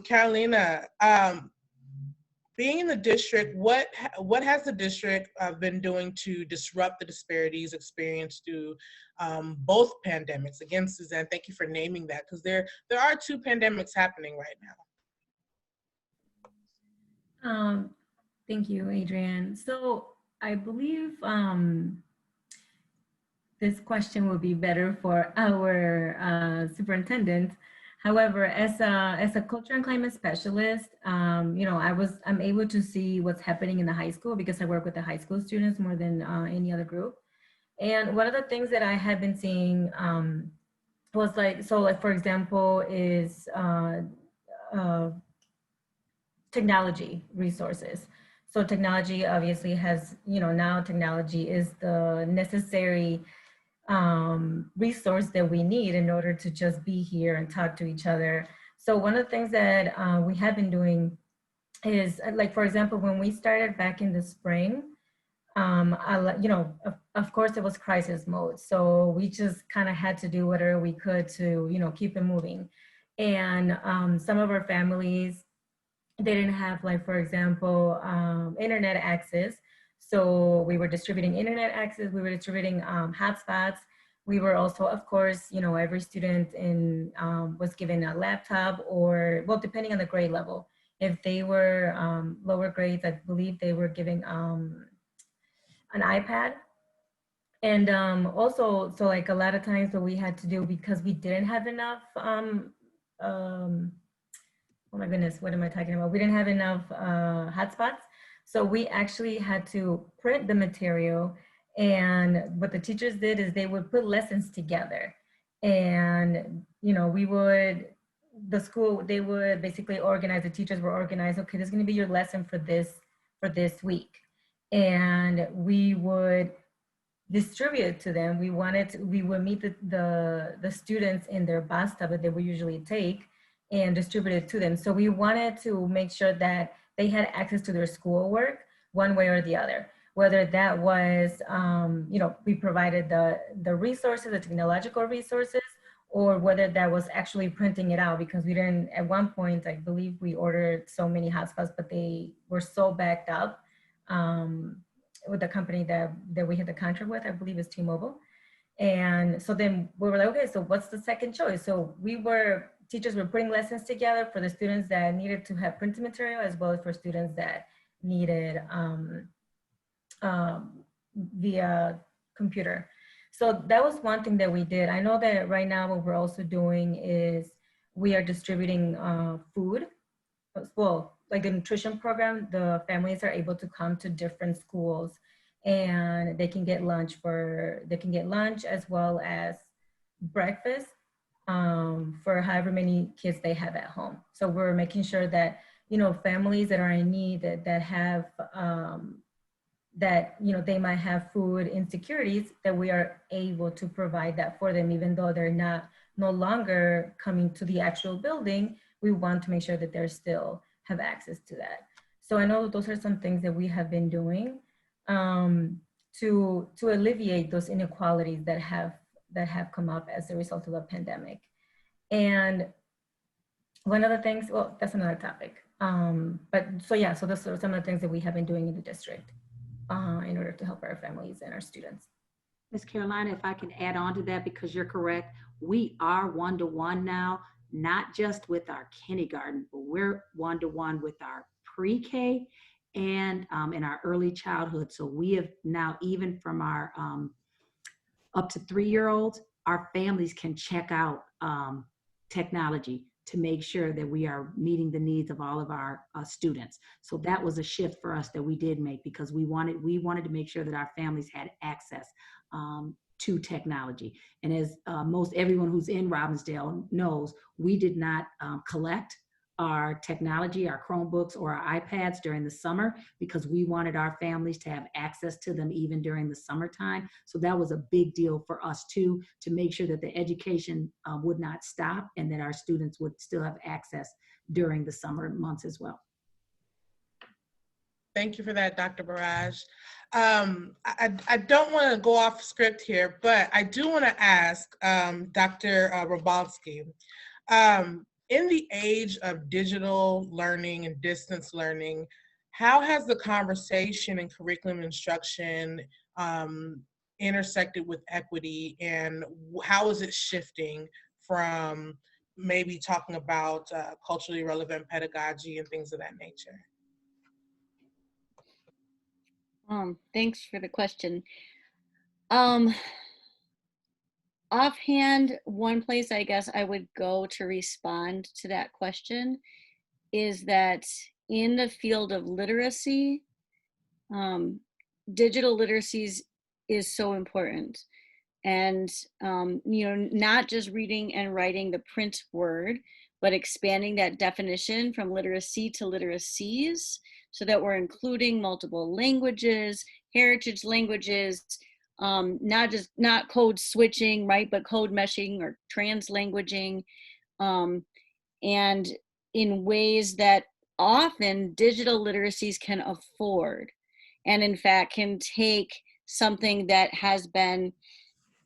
Carolina, being in the district, what has the district been doing to disrupt the disparities experienced through both pandemics? Again, Suzanne, thank you for naming that, because there are two pandemics happening right now. Thank you, Adrianne. So I believe this question will be better for our superintendent. However, as a culture and climate specialist, I'm able to see what's happening in the high school because I work with the high school students more than any other group. And one of the things that I have been seeing was like for example, is technology resources. So technology obviously has, now technology is the necessary resource that we need in order to just be here and talk to each other. So one of the things that we have been doing is, like, for example, when we started back in the spring, of course it was crisis mode. So we just kind of had to do whatever we could to, keep it moving. And some of our families, they didn't have, like, for example, internet access. So we were distributing internet access, we were distributing hotspots. We were also, of course, every student was given a laptop, or, well, depending on the grade level. If they were lower grades, I believe they were giving an iPad. And also, so like a lot of times what we had to do, because we didn't have enough, oh my goodness, what am I talking about? We didn't have enough hotspots. So we actually had to print the material. And what the teachers did is they would put lessons together. And, the school, they would basically organize, the teachers were organized, okay, this is gonna be your lesson for this week. And we would distribute to them. We would meet the students in their bus stop that they would usually take and distribute it to them. So we wanted to make sure that they had access to their schoolwork one way or the other. Whether that was, we provided the resources, the technological resources, or whether that was actually printing it out, because we didn't, at one point, I believe we ordered so many hotspots, but they were so backed up with the company that we had the contract with, I believe it's T-Mobile. And so then we were like, okay, so what's the second choice? So teachers were putting lessons together for the students that needed to have printed material, as well as for students that needed via computer. So that was one thing that we did. I know that right now what we're also doing is we are distributing food. Well, like the nutrition program, the families are able to come to different schools and they can get lunch as well as breakfast for however many kids they have at home. So we're making sure that, families that are in need, that have, they might have food insecurities, that we are able to provide that for them, even though they're no longer coming to the actual building. We want to make sure that they still have access to that. So I know those are some things that we have been doing to alleviate those inequalities that have come up as a result of the pandemic. And one of the things, well, that's another topic. So those are some of the things that we have been doing in the district in order to help our families and our students. Ms. Carolina, if I can add on to that, because you're correct, we are one-to-one now, not just with our kindergarten, but we're one-to-one with our pre-K and in our early childhood. So we have now, even from our up to 3-year-olds, our families can check out technology to make sure that we are meeting the needs of all of our students. So that was a shift for us that we did make, because we wanted to make sure that our families had access to technology. And as most everyone who's in Robbinsdale knows, we did not collect our technology, our Chromebooks or our iPads during the summer, because we wanted our families to have access to them even during the summertime. So that was a big deal for us too, to make sure that the education would not stop and that our students would still have access during the summer months as well. Thank you for that, Dr. Barrage. I don't want to go off script here, but I do want to ask Dr. Rombalsky, in the age of digital learning and distance learning, how has the conversation in curriculum instruction intersected with equity, and how is it shifting from maybe talking about culturally relevant pedagogy and things of that nature? Thanks for the question. Offhand, one place I guess I would go to respond to that question is that in the field of literacy, digital literacies is so important. And, not just reading and writing the print word, but expanding that definition from literacy to literacies. so that we're including multiple languages, heritage languages, not code switching, right, but code meshing or translanguaging, and in ways that often digital literacies can afford, and in fact can take something that has been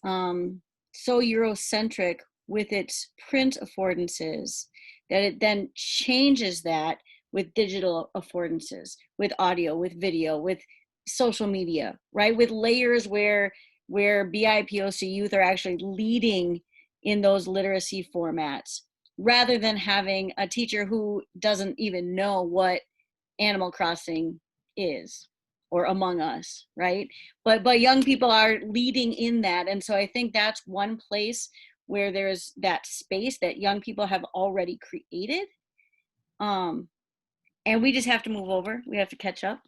so Eurocentric with its print affordances that it then changes that with digital affordances, with audio, with video, with social media, right? With layers where BIPOC youth are actually leading in those literacy formats, rather than having a teacher who doesn't even know what Animal Crossing is, or Among Us, right? But young people are leading in that. And so I think that's one place where there's that space that young people have already created. And we just have to move over. We have to catch up.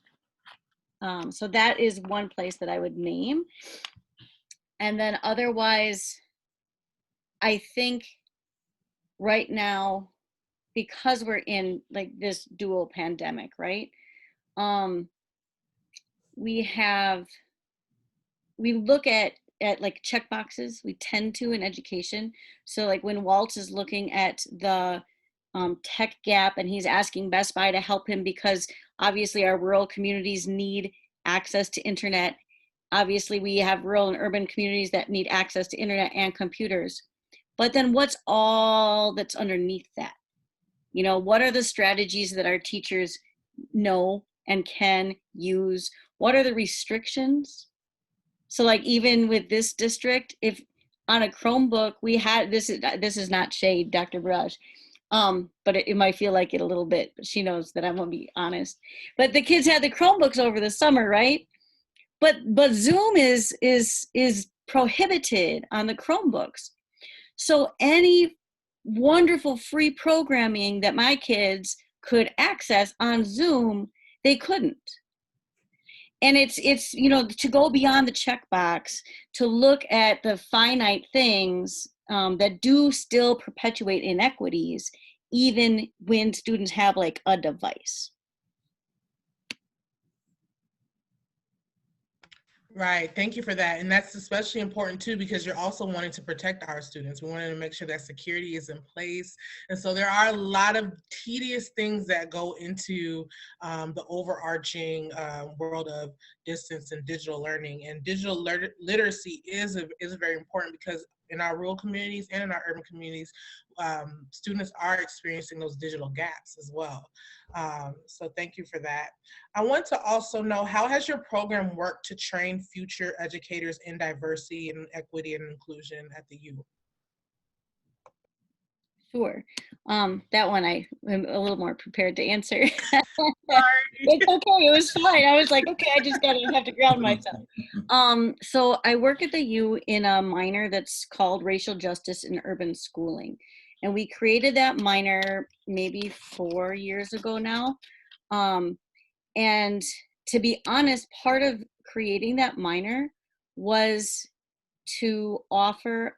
So that is one place that I would name. And then otherwise, I think right now, because we're in like this dual pandemic, right? We look at like check boxes, we tend to in education. So like when Walt is looking at the tech gap and he's asking Best Buy to help him because obviously our rural communities need access to internet. Obviously we have rural and urban communities that need access to internet and computers. But then what's all that's underneath that? You know, what are the strategies that our teachers know and can use? What are the restrictions? So like even with this district, if on a Chromebook we had, this is not shade, Dr. Barrage, but it might feel like it a little bit, but she knows that I'm gonna be honest. But the kids had the Chromebooks over the summer, right? But Zoom is prohibited on the Chromebooks. So any wonderful free programming that my kids could access on Zoom, they couldn't. And it's you know, to go beyond the checkbox, to look at the finite things that do still perpetuate inequities, even when students have like a device. Right. Thank you for that. And that's especially important too, because you're also wanting to protect our students. We wanted to make sure that security is in place. And so there are a lot of tedious things that go into the overarching world of distance and digital learning. And digital literacy is very important because in our rural communities and in our urban communities, students are experiencing those digital gaps as well. So thank you for that. I want to also know, how has your program worked to train future educators in diversity and equity and inclusion at the U? Sure. That one I am a little more prepared to answer. It's okay. It was fine. I was like, okay, I just have to ground myself. So I work at the U in a minor that's called Racial Justice in Urban Schooling. And we created that minor maybe 4 years ago now. And to be honest, part of creating that minor was to offer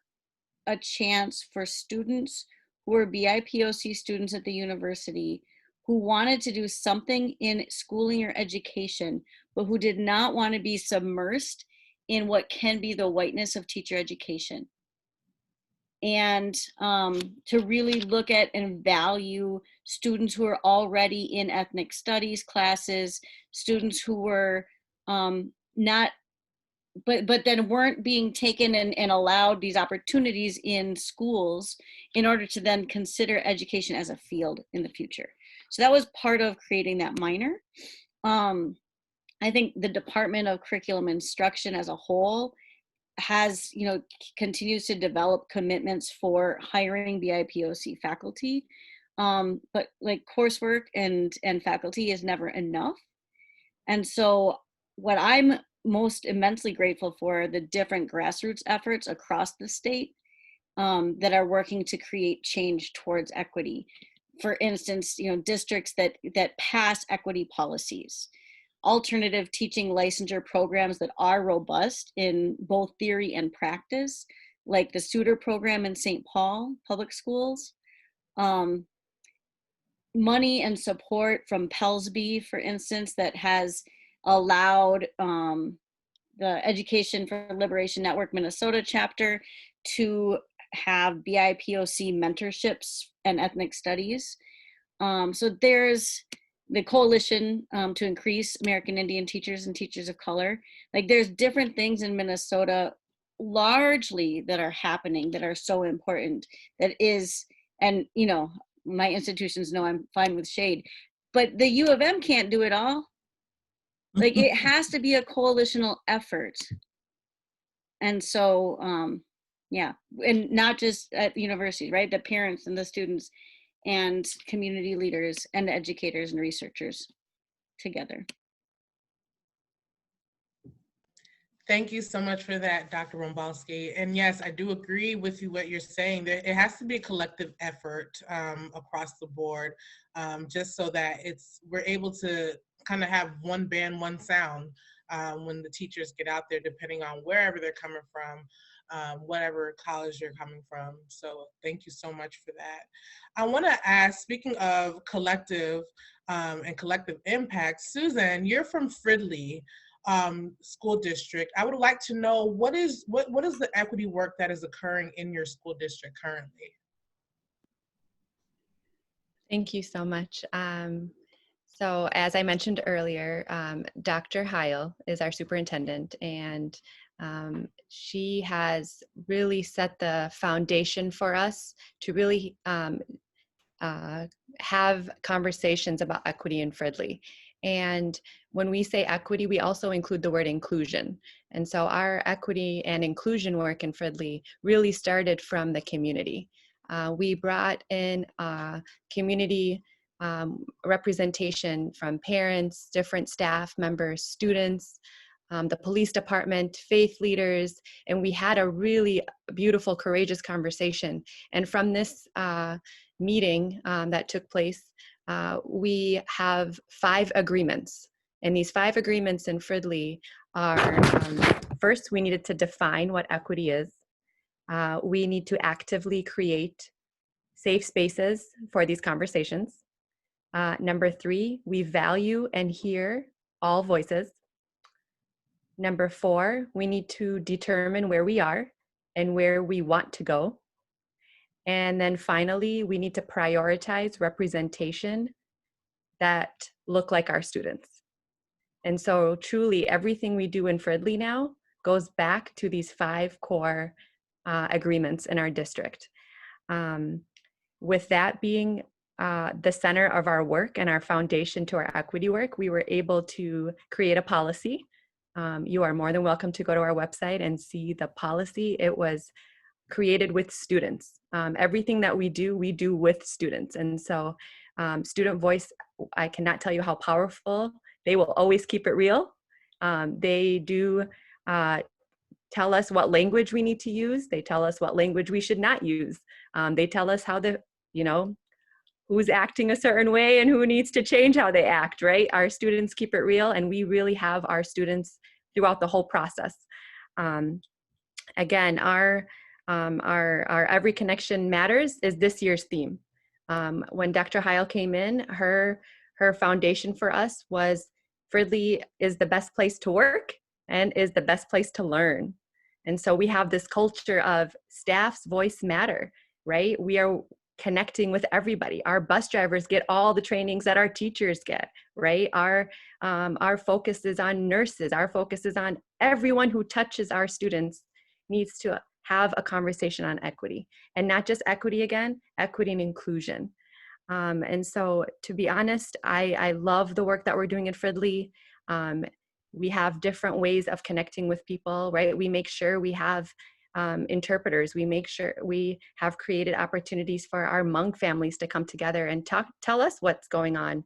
a chance for students who were BIPOC students at the university who wanted to do something in schooling or education, but who did not want to be submersed in what can be the whiteness of teacher education. And to really look at and value students who are already in ethnic studies classes, students who were not, but then weren't being taken and allowed these opportunities in schools in order to then consider education as a field in the future. So that was part of creating that minor. I think the Department of Curriculum Instruction as a whole has, you know, continues to develop commitments for hiring BIPOC faculty. But like coursework and faculty is never enough. And so what I'm most immensely grateful for are the different grassroots efforts across the state that are working to create change towards equity. For instance, you know, districts that pass equity policies, alternative teaching licensure programs that are robust in both theory and practice, like the Suitor program in St. Paul Public Schools. money and support from Pelsby, for instance, that has allowed the Education for Liberation Network Minnesota chapter to have BIPOC mentorships and ethnic studies. So there's the Coalition to Increase American Indian Teachers and Teachers of Color. Like, there's different things in Minnesota largely that are happening that are so important, that is, and you know, my institutions know I'm fine with shade, but the U of M can't do it all. Like, it has to be a coalitional effort. And so, yeah, and not just at universities, right? The parents and the students and community leaders and educators and researchers together. Thank you so much for that, Dr. Rombalsky. And yes, I do agree with you what you're saying. That it has to be a collective effort across the board, just so that we're able to kind of have one band, one sound when the teachers get out there, depending on wherever they're coming from, whatever college you're coming from. So thank you so much for that. I want to ask, speaking of collective and collective impact, Suzanne, you're from Fridley school district. I would like to know what is the equity work that is occurring in your school district currently? Thank you so much. So as I mentioned earlier, Dr. Heil is our superintendent, and she has really set the foundation for us to really have conversations about equity in Fridley. And when we say equity, we also include the word inclusion. And so our equity and inclusion work in Fridley really started from the community. We brought in community representation from parents, different staff members, students, the police department, faith leaders, and we had a really beautiful, courageous conversation. And from this meeting that took place, we have 5 agreements. And these 5 agreements in Fridley are, first, we needed to define what equity is. We need to actively create safe spaces for these conversations. Number 3, we value and hear all voices. Number 4, we need to determine where we are and where we want to go. And then finally, we need to prioritize representation that look like our students. And so truly everything we do in Fridley now goes back to these 5 core agreements in our district. With that being the center of our work and our foundation to our equity work, we were able to create a policy. You are more than welcome to go to our website and see the policy. It was created with students. Everything that we do with students. And so student voice, I cannot tell you how powerful. They will always keep it real. They do tell us what language we need to use. They tell us what language we should not use. They tell us how who's acting a certain way and who needs to change how they act, right? Our students keep it real, and we really have our students throughout the whole process. Again, our Every Connection Matters is this year's theme. When Dr. Heil came in, her foundation for us was Fridley is the best place to work and is the best place to learn. And so we have this culture of staff's voice matter, right? We are connecting with everybody. Our bus drivers get all the trainings that our teachers get, right? Our focus is on nurses. Our focus is on everyone who touches our students needs to have a conversation on equity, and not just equity again, equity and inclusion. And so to be honest, I love the work that we're doing in Fridley. We have different ways of connecting with people, right? We make sure we have interpreters. We make sure we have created opportunities for our Hmong families to come together and tell us what's going on.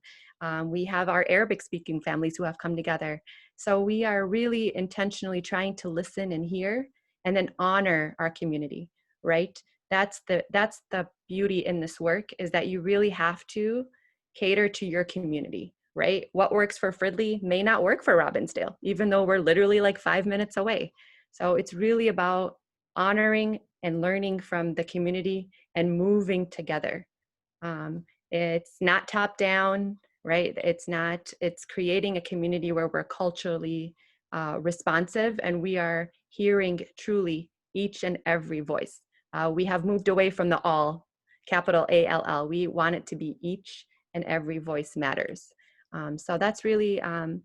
We have our Arabic speaking families who have come together. So we are really intentionally trying to listen and hear and then honor our community, right? That's the beauty in this work, is that you really have to cater to your community, right? What works for Fridley may not work for Robbinsdale, even though we're literally like 5 minutes away. So it's really about honoring and learning from the community and moving together. It's not top down, right? It's creating a community where we're culturally responsive, and we are hearing truly each and every voice. We have moved away from the all, capital ALL. We want it to be each and every voice matters. So that's really, and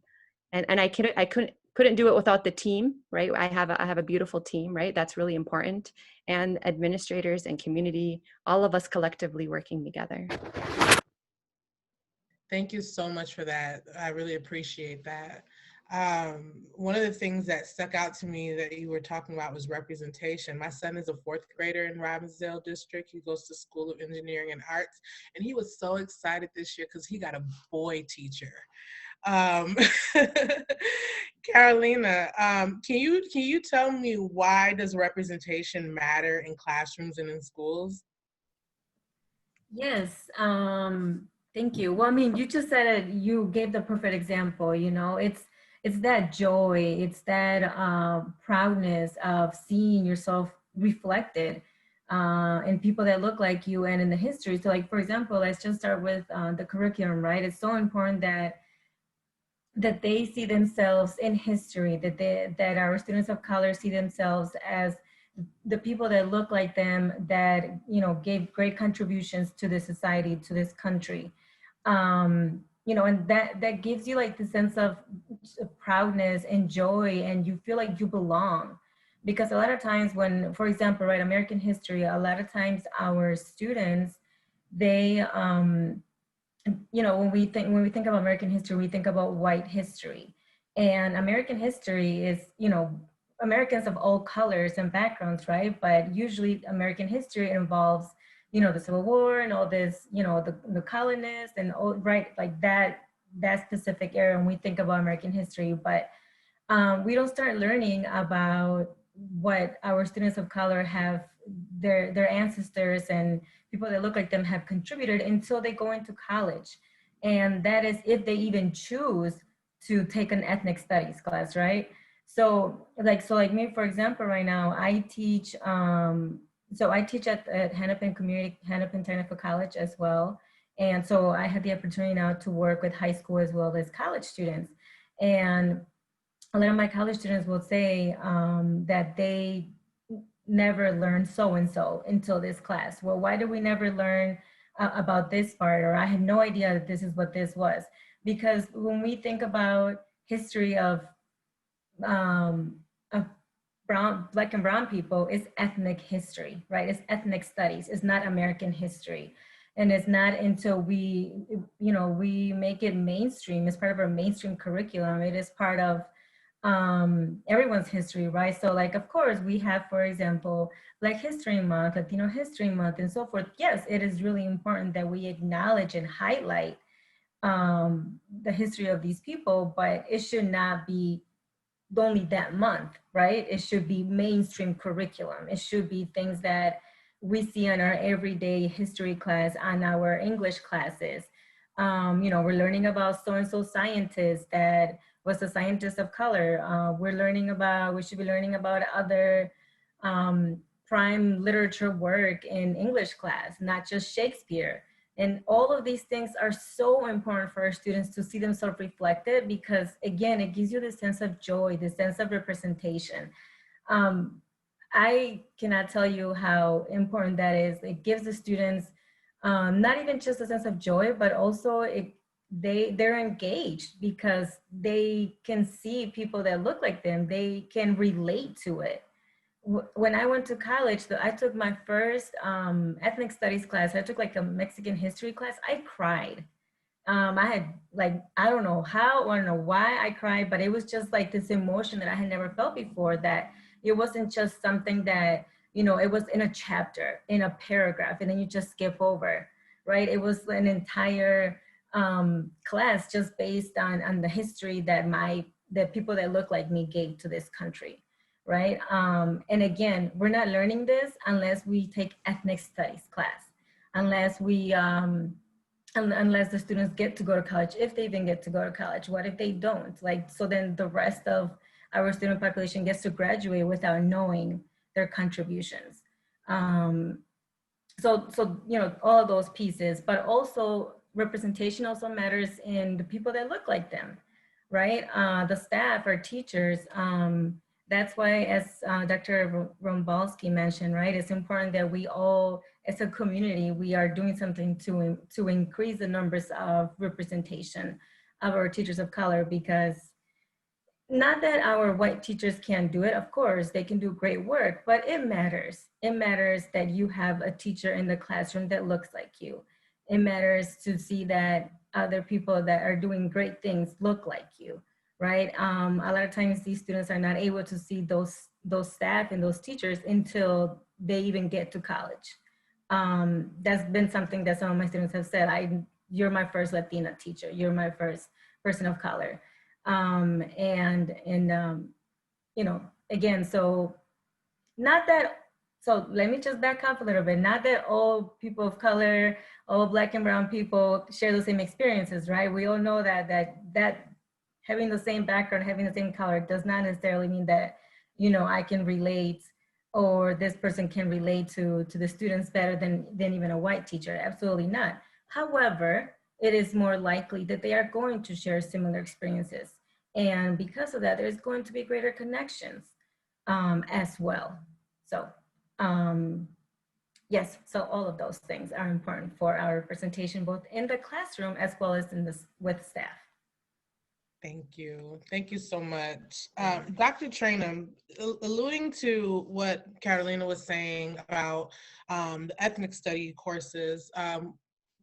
I couldn't do it without the team, right? I have a beautiful team, right? That's really important. And administrators and community, all of us collectively working together. Thank you so much for that. I really appreciate that. One of the things that stuck out to me that you were talking about was representation. My son is a 4th grader in Robbinsdale District. He goes to School of Engineering and Arts, and he was so excited this year because he got a boy teacher. Carolina, can you tell me, why does representation matter in classrooms and in schools? Yes, thank you. Well, I mean, you just said it, you gave the perfect example, you know, it's that joy, it's that proudness of seeing yourself reflected in people that look like you and in the history. So like, for example, let's just start with the curriculum, right? It's so important that they see themselves in history, that our students of color see themselves as the people that look like them, that, you know, gave great contributions to this society, to this country. You know, and that gives you like the sense of proudness and joy, and you feel like you belong. Because a lot of times when, for example, right, American history, a lot of times our students, they, you know, when we think about American history, we think about white history. And American history is, you know, Americans of all colors and backgrounds, right? But usually American history involves, you know, the Civil War and all this, you know, the colonists and all, right, like that specific era when we think about American history. But we don't start learning about what our students of color have, their ancestors and people that look like them have contributed until they go into college. And that is if they even choose to take an ethnic studies class, right? So like me, for example, right now, I teach, so I teach at Hennepin Technical College as well. And so I had the opportunity now to work with high school as well as college students. And a lot of my college students will say that they never learned so-and-so until this class. Well, why did we never learn about this part? Or I had no idea that this is what this was. Because when we think about history of Black and brown people, it's ethnic history, right? It's ethnic studies. It's not American history. And it's not until we, you know, we make it mainstream, it's part of our mainstream curriculum. It is part of everyone's history, right? So like, of course, we have, for example, Black History Month, Latino History Month, and so forth. Yes, it is really important that we acknowledge and highlight the history of these people, but it should not be only that month, right? It should be mainstream curriculum. It should be things that we see in our everyday history class, on our English classes. You know, we're learning about so-and-so scientist that was a scientist of color. We should be learning about other prime literature work in English class, not just Shakespeare. And all of these things are so important for our students to see themselves reflected, because again, it gives you this sense of joy, this sense of representation. I cannot tell you how important that is. It gives the students not even just a sense of joy, but also they're engaged because they can see people that look like them. They can relate to it. When I went to college, I took my first ethnic studies class. I took like a Mexican history class. I cried. I had like, I don't know how, I don't know why I cried, but it was just like this emotion that I had never felt before, that it wasn't just something that, you know, it was in a chapter, in a paragraph, and then you just skip over, right? It was an entire class just based on the history that people that look like me gave to this country. Right? And again, we're not learning this unless we take ethnic studies class, unless the students get to go to college, if they even get to go to college. What if they don't? Like, so then the rest of our student population gets to graduate without knowing their contributions. so you know, all of those pieces, but also representation also matters in the people that look like them, right? The staff or teachers. That's why, as Dr. Rombalsky mentioned, right, it's important that we all, as a community, we are doing something to increase the numbers of representation of our teachers of color, because not that our white teachers can't do it, of course, they can do great work, but it matters. It matters that you have a teacher in the classroom that looks like you. It matters to see that other people that are doing great things look like you, right? A lot of times these students are not able to see those staff and those teachers until they even get to college. That's been something that some of my students have said, you're my first Latina teacher, you're my first person of color. You know, again, so not that, so let me just back up a little bit. Not that all people of color, all Black and brown people share the same experiences, right? We all know that having the same background, having the same color does not necessarily mean that, you know, I can relate, or this person can relate to the students better than even a white teacher. Absolutely not. However, it is more likely that they are going to share similar experiences. And because of that, there's going to be greater connections as well. So yes, so all of those things are important for our representation, both in the classroom as well as with staff. Thank you. Thank you so much. Dr. Traynham, alluding to what Carolina was saying about the ethnic study courses,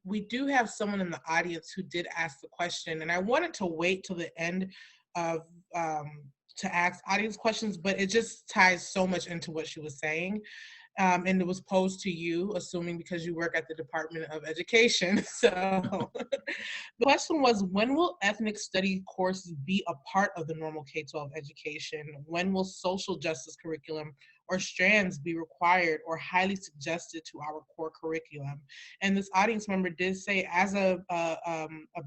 we do have someone in the audience who did ask the question, and I wanted to wait till the end of to ask audience questions, but it just ties so much into what she was saying. And it was posed to you, assuming because you work at the Department of Education. So the question was, when will ethnic study courses be a part of the normal K-12 education? When will social justice curriculum or strands be required or highly suggested to our core curriculum? And this audience member did say, as a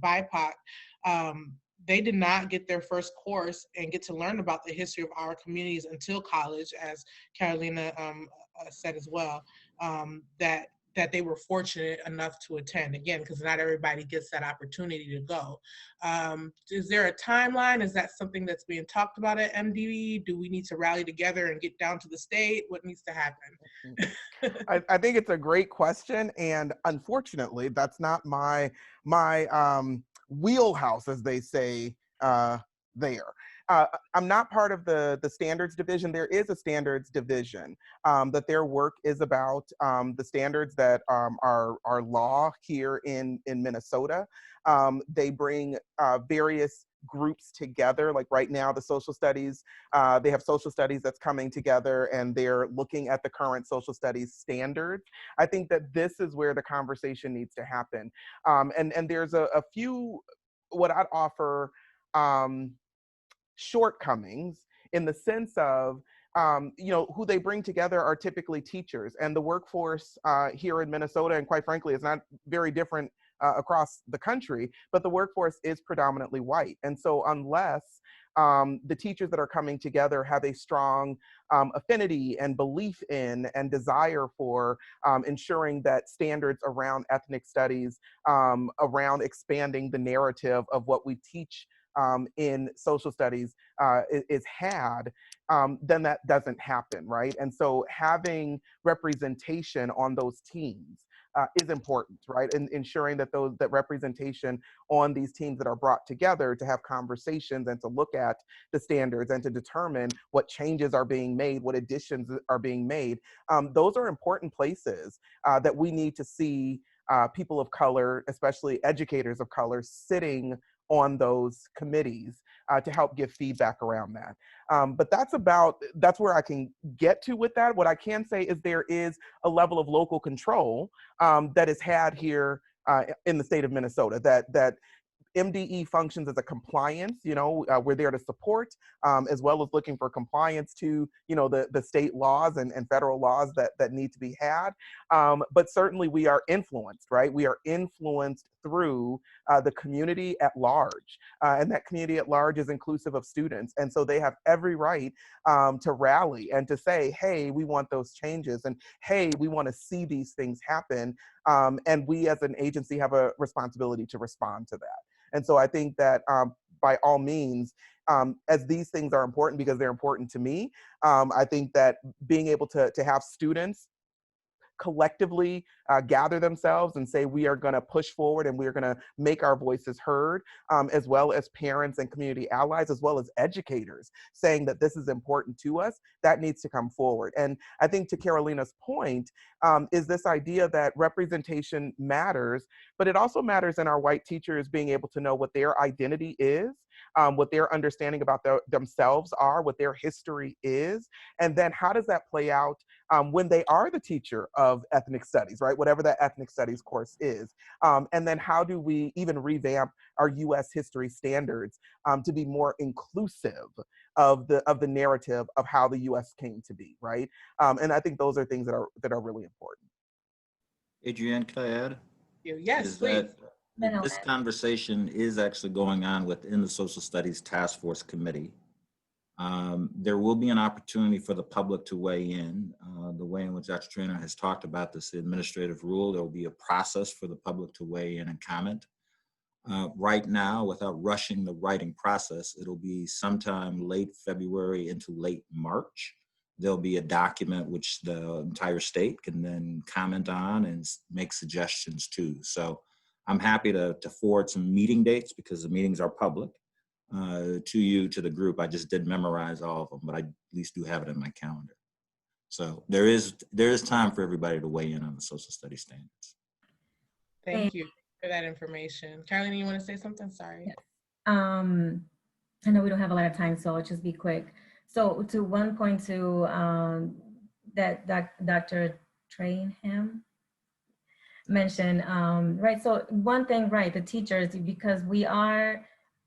BIPOC, they did not get their first course and get to learn about the history of our communities until college, as Carolina said as well, that they were fortunate enough to attend, again, because not everybody gets that opportunity to go. Is there a timeline? Is that something that's being talked about at MDE? Do we need to rally together and get down to the state? What needs to happen? I think it's a great question, and unfortunately, that's not my wheelhouse, as they say there. I'm not part of the standards division. There is a standards division that their work is about the standards that are law here in Minnesota. They bring various groups together. Like right now, the social studies, they have social studies that's coming together, and they're looking at the current social studies standards. I think that this is where the conversation needs to happen. And there's a few, what I'd offer, shortcomings in the sense of, you know, who they bring together are typically teachers, and the workforce here in Minnesota, and quite frankly, it's not very different across the country, but the workforce is predominantly white. And so unless the teachers that are coming together have a strong affinity and belief in and desire for ensuring that standards around ethnic studies, around expanding the narrative of what we teach in social studies is had, then that doesn't happen, right? And so having representation on those teams is important, right? And ensuring that that representation on these teams that are brought together to have conversations and to look at the standards and to determine what changes are being made, what additions are being made. Those are important places that we need to see people of color, especially educators of color, sitting on those committees to help give feedback around that. But that's where I can get to with that. What I can say is there is a level of local control that is had here in the state of Minnesota, that MDE functions as a compliance, you know, we're there to support, as well as looking for compliance to, you know, the state laws and federal laws that need to be had. But certainly we are influenced, right? We are influenced through the community at large. And that community at large is inclusive of students. And so they have every right to rally and to say, hey, we want those changes. And hey, we want to see these things happen. And we as an agency have a responsibility to respond to that. And so I think that by all means, as these things are important because they're important to me, I think that being able to have students collectively gather themselves and say we are going to push forward and we are going to make our voices heard, as well as parents and community allies, as well as educators saying that this is important to us, that needs to come forward. And I think to Carolina's point is this idea that representation matters, but it also matters in our white teachers being able to know what their identity is, what their understanding about themselves are, what their history is, and then how does that play out when they are the teacher of ethnic studies, right? Whatever that ethnic studies course is. And then how do we even revamp our US history standards to be more inclusive of the narrative of how the US came to be, right? And I think those are things that are really important. Adrianne, could I add? Yes, Is please. that this conversation is actually going on within the Social Studies Task Force Committee. There will be an opportunity for the public to weigh in. The way in which Dr. Traynham has talked about this administrative rule, there will be a process for the public to weigh in and comment. Right now, without rushing the writing process, it'll be sometime late February into late March. There'll be a document which the entire state can then comment on and make suggestions to. So I'm happy to forward some meeting dates because the meetings are public. To you, to the group. I just didn't memorize all of them, but I at least do have it in my calendar. So there is time for everybody to weigh in on the social studies standards. Thank you for that information. Carolina, you want to say something? Sorry. Yes. I know we don't have a lot of time, so I'll just be quick. So to 1.2, that Dr. Traynham mentioned, right, so one thing, right, the teachers, because we are,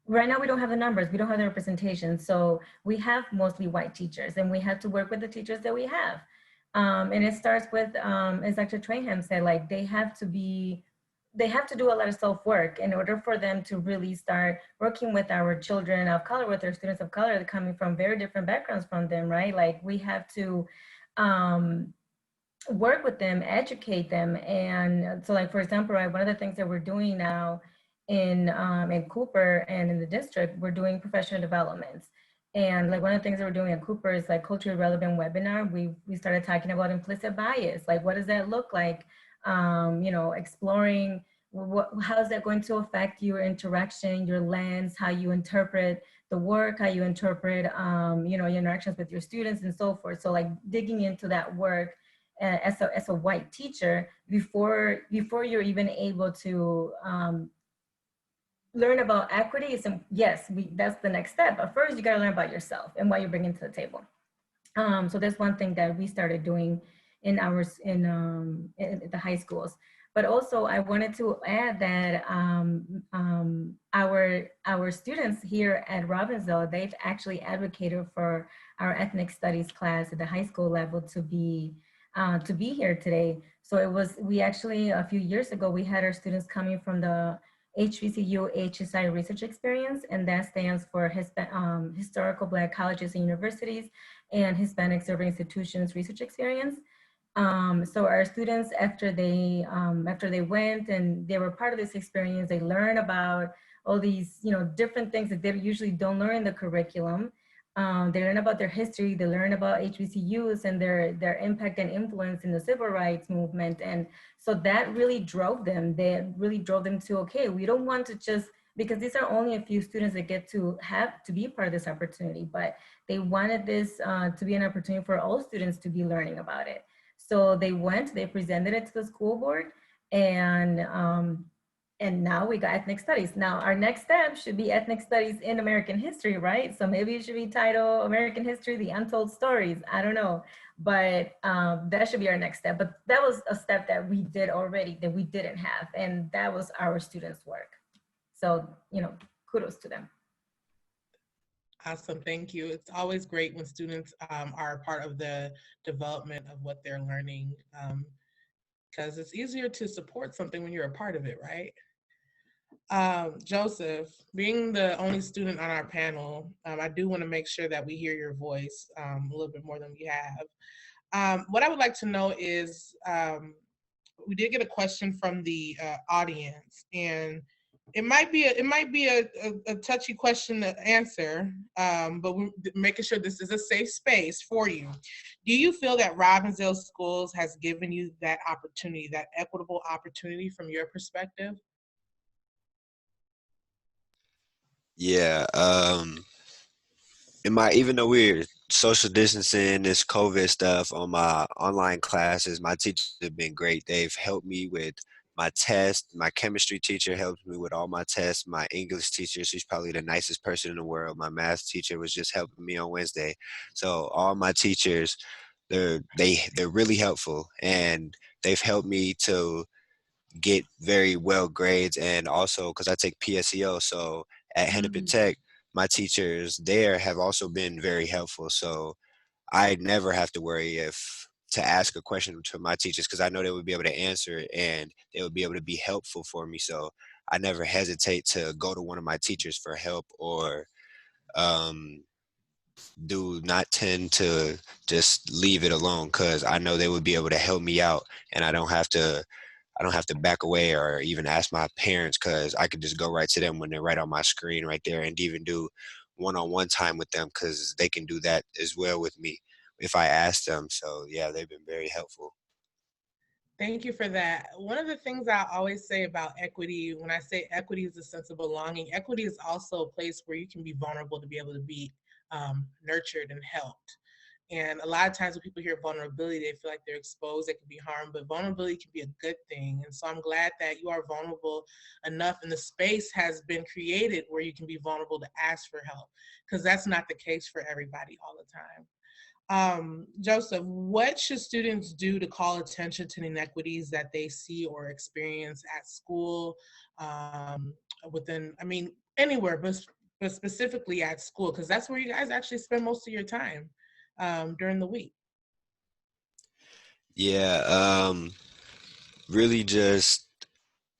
right now we don't have the numbers, we don't have the representation, so we have mostly white teachers and we have to work with the teachers that we have. And it starts with, as Dr. Traynham said, like they have to do a lot of self-work in order for them to really start working with our children of color, with our students of color coming from very different backgrounds from them, right? Like we have to work with them, educate them. And so like, for example, right, one of the things that we're doing now in Cooper and in the district, we're doing professional developments. And like one of the things that we're doing at Cooper is like culturally relevant webinar. We started talking about implicit bias. Like, what does that look like? You know, exploring how is that going to affect your interaction, your lens, how you interpret the work, how you interpret, you know, your interactions with your students and so forth. So like digging into that work as a white teacher before you're even able to learn about equity. Yes, that's the next step. But first, you got to learn about yourself and what you're bringing to the table. So that's one thing that we started doing in the high schools. But also, I wanted to add that our students here at Robbinsdale, they've actually advocated for our ethnic studies class at the high school level to be here today. So we actually, a few years ago, we had our students coming from the HBCU HSI research experience, and that stands for Historical Black Colleges and Universities and Hispanic Serving Institutions research experience. So our students, after they went and they were part of this experience, they learn about all these, you know, different things that they usually don't learn in the curriculum. They learn about their history, they learn about HBCUs and their impact and influence in the civil rights movement. And so that really drove them. To, okay, we don't want to just, because these are only a few students that get to be part of this opportunity, but they wanted this to be an opportunity for all students to be learning about it. So they presented it to the school board, and now we got ethnic studies. Now our next step should be ethnic studies in American history, right? So maybe it should be titled American History, The Untold Stories. I don't know, but that should be our next step. But that was a step that we did already that we didn't have, and that was our students' work. So, you know, kudos to them. Awesome, thank you. It's always great when students are a part of the development of what they're learning, because it's easier to support something when you're a part of it, right? Joseph, being the only student on our panel, I do want to make sure that we hear your voice a little bit more than we have. What I would like to know is, we did get a question from the audience, and it might be a touchy question to answer, but we're making sure this is a safe space for you. Do you feel that Robbinsdale Schools has given you that opportunity, that equitable opportunity from your perspective? Yeah. Even though we're social distancing, this COVID stuff on my online classes, my teachers have been great. They've helped me with my test. My chemistry teacher helped me with all my tests. My English teacher, she's probably the nicest person in the world. My math teacher was just helping me on Wednesday. So all my teachers, they're really helpful, and they've helped me to get very well grades. And also because I take PSEO, so at Hennepin Tech, my teachers there have also been very helpful. So I never have to worry if to ask a question to my teachers, because I know they would be able to answer it and they would be able to be helpful for me. So I never hesitate to go to one of my teachers for help, or um, do not tend to just leave it alone, because I know they would be able to help me out, and I don't have to back away or even ask my parents, because I could just go right to them when they're right on my screen right there, and even do one-on-one time with them, because they can do that as well with me if I ask them. So yeah, they've been very helpful. Thank you for that. One of the things I always say about equity, when I say equity is a sense of belonging, equity is also a place where you can be vulnerable to be able to be nurtured and helped. And a lot of times when people hear vulnerability, they feel like they're exposed, they can be harmed, but vulnerability can be a good thing. And so I'm glad that you are vulnerable enough, and the space has been created where you can be vulnerable to ask for help, because that's not the case for everybody all the time. Joseph, what should students do to call attention to the inequities that they see or experience at school, anywhere, but specifically at school, because that's where you guys actually spend most of your time during the week? Yeah, really just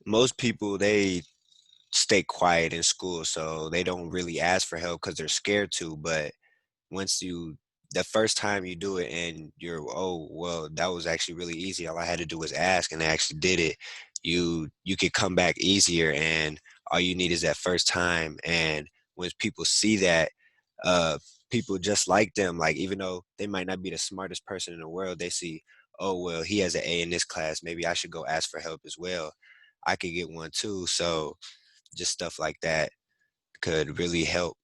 most people, they stay quiet in school, so they don't really ask for help because they're scared to. But once the first time you do it and you're, oh, well, that was actually really easy, all I had to do was ask and I actually did it, you could come back easier. And all you need is that first time. And when people see that, uh people just like them, like, even though they might not be the smartest person in the world, they see, oh, well, he has an A in this class, maybe I should go ask for help as well, I could get one too. So just stuff like that could really help.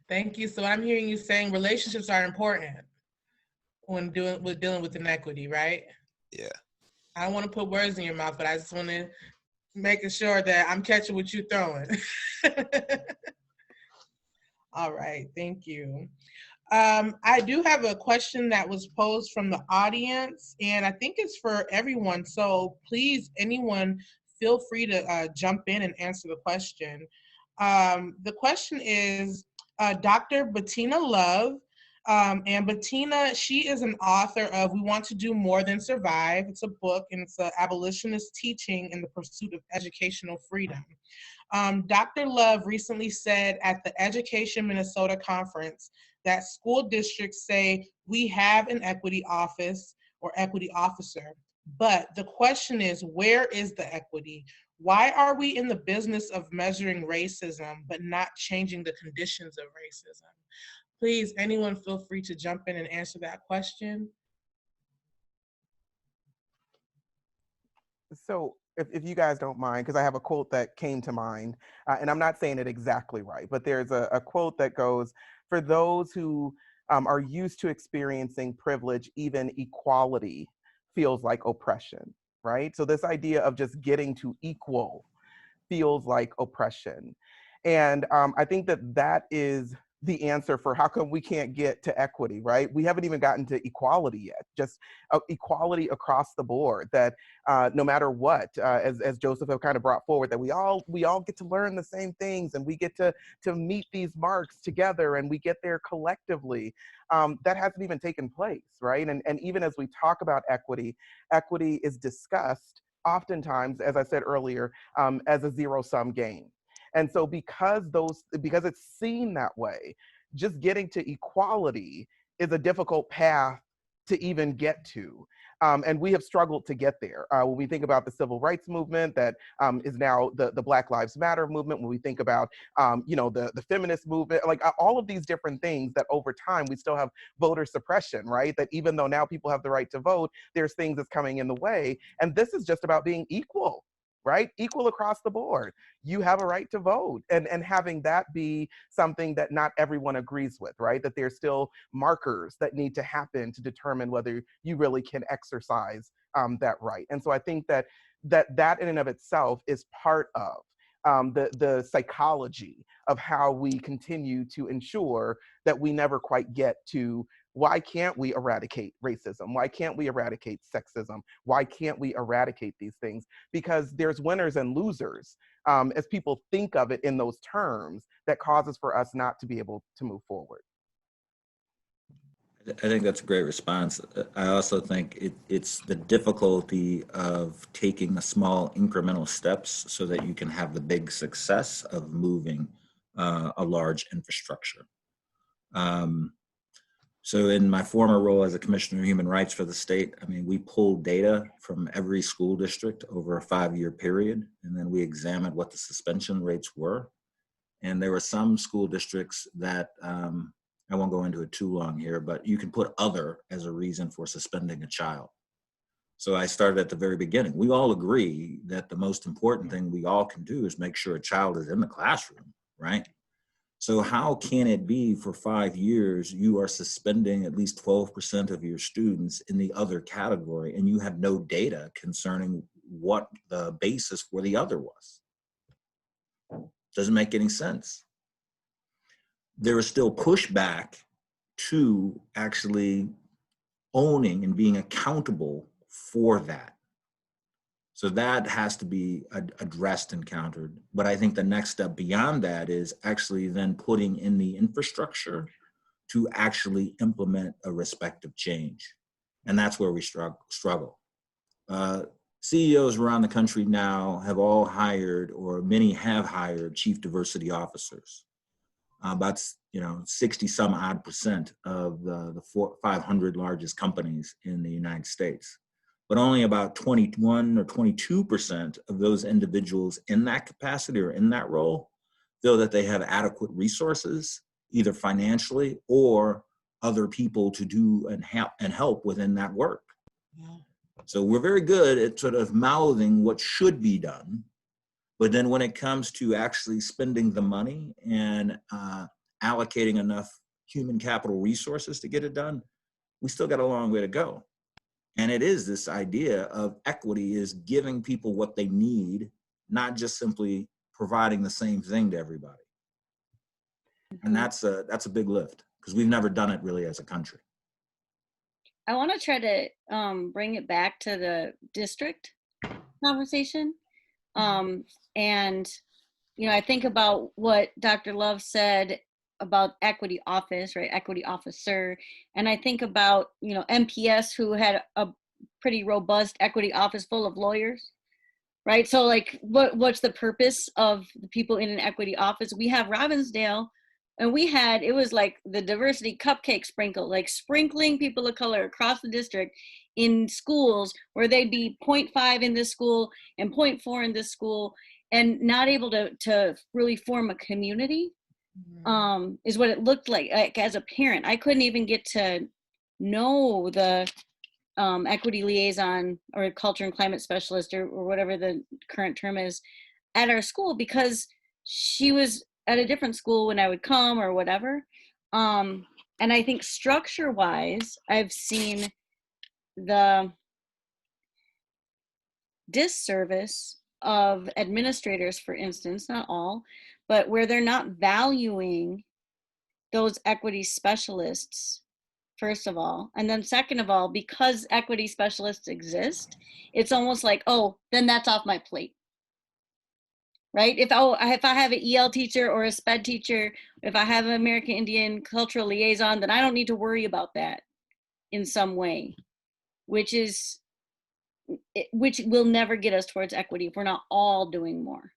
Thank you. So I'm hearing you saying relationships are important when dealing with inequity, right? Yeah. I don't want to put words in your mouth, but I just want to making sure that I'm catching what you're throwing. All right, thank you. I do have a question that was posed from the audience, and I think it's for everyone. So please, anyone, feel free to jump in and answer the question. The question is Dr. Bettina Love. And Bettina, she is an author of We Want to Do More Than Survive. It's a book, and it's an abolitionist teaching in the pursuit of educational freedom. Dr. Love recently said at the Education Minnesota conference that school districts say we have an equity office or equity officer, but the question is, where is the equity? Why are we in the business of measuring racism but not changing the conditions of racism? Please, anyone feel free to jump in and answer that question. So if you guys don't mind, because I have a quote that came to mind, and I'm not saying it exactly right, but there's a quote that goes, for those who are used to experiencing privilege, even equality feels like oppression, right? So this idea of just getting to equal feels like oppression. And I think that that is the answer for how come we can't get to equity, right? We haven't even gotten to equality yet, just equality across the board, that no matter what, as Joseph have kind of brought forward, that we all get to learn the same things, and we get to meet these marks together, and we get there collectively. That hasn't even taken place, right? And even as we talk about equity, equity is discussed oftentimes, as I said earlier, as a zero-sum game. And so because it's seen that way, just getting to equality is a difficult path to even get to. And we have struggled to get there. When we think about the civil rights movement that is now the Black Lives Matter movement, when we think about the feminist movement, like all of these different things that over time we still have voter suppression, right? That even though now people have the right to vote, there's things that's coming in the way. And this is just about being equal, right? Equal across the board. You have a right to vote, and having that be something that not everyone agrees with, right? That there's still markers that need to happen to determine whether you really can exercise that right. And so I think that in and of itself is part of the psychology of how we continue to ensure that we never quite get to why can't we eradicate racism? Why can't we eradicate sexism? Why can't we eradicate these things? Because there's winners and losers as people think of it in those terms that causes for us not to be able to move forward. I think that's a great response. I also think it's the difficulty of taking the small incremental steps so that you can have the big success of moving a large infrastructure. So in my former role as a Commissioner of Human Rights for the state, I mean, we pulled data from every school district over a 5-year period, and then we examined what the suspension rates were. And there were some school districts that, I won't go into it too long here, but you can put other as a reason for suspending a child. So I started at the very beginning. We all agree that the most important thing we all can do is make sure a child is in the classroom, right? So how can it be for 5 years you are suspending at least 12% of your students in the other category and you have no data concerning what the basis for the other was? Doesn't make any sense. There is still pushback to actually owning and being accountable for that. So that has to be addressed and countered. But I think the next step beyond that is actually then putting in the infrastructure to actually implement a respective change. And that's where we struggle. CEOs around the country now have all hired, or many have hired, chief diversity officers. About 60 some odd percent of the 500 largest companies in the United States. But only about 21 or 22% of those individuals in that capacity or in that role feel that they have adequate resources, either financially or other people to do and help within that work. Yeah. So we're very good at sort of mouthing what should be done, but then when it comes to actually spending the money and allocating enough human capital resources to get it done, we still got a long way to go. And it is this idea of equity is giving people what they need, not just simply providing the same thing to everybody. And that's a big lift because we've never done it really as a country. I want to try to bring it back to the district conversation. And, I think about what Dr. Love said about equity office, right? Equity officer. And I think about, MPS, who had a pretty robust equity office full of lawyers, right? So like, what's the purpose of the people in an equity office? We have Robbinsdale, and it was like the diversity cupcake sprinkle, like sprinkling people of color across the district in schools where they'd be 0.5 in this school and 0.4 in this school, and not able to really form a community. Is what it looked like as a parent. I couldn't even get to know the equity liaison or culture and climate specialist or whatever the current term is at our school because she was at a different school when I would come or whatever. And I think structure-wise, I've seen the disservice of administrators, for instance, not all, but where they're not valuing those equity specialists, first of all. And then second of all, because equity specialists exist, it's almost like, oh, then that's off my plate, right? If I have an EL teacher or a SPED teacher, if I have an American Indian cultural liaison, then I don't need to worry about that in some way, which is which will never get us towards equity if we're not all doing more.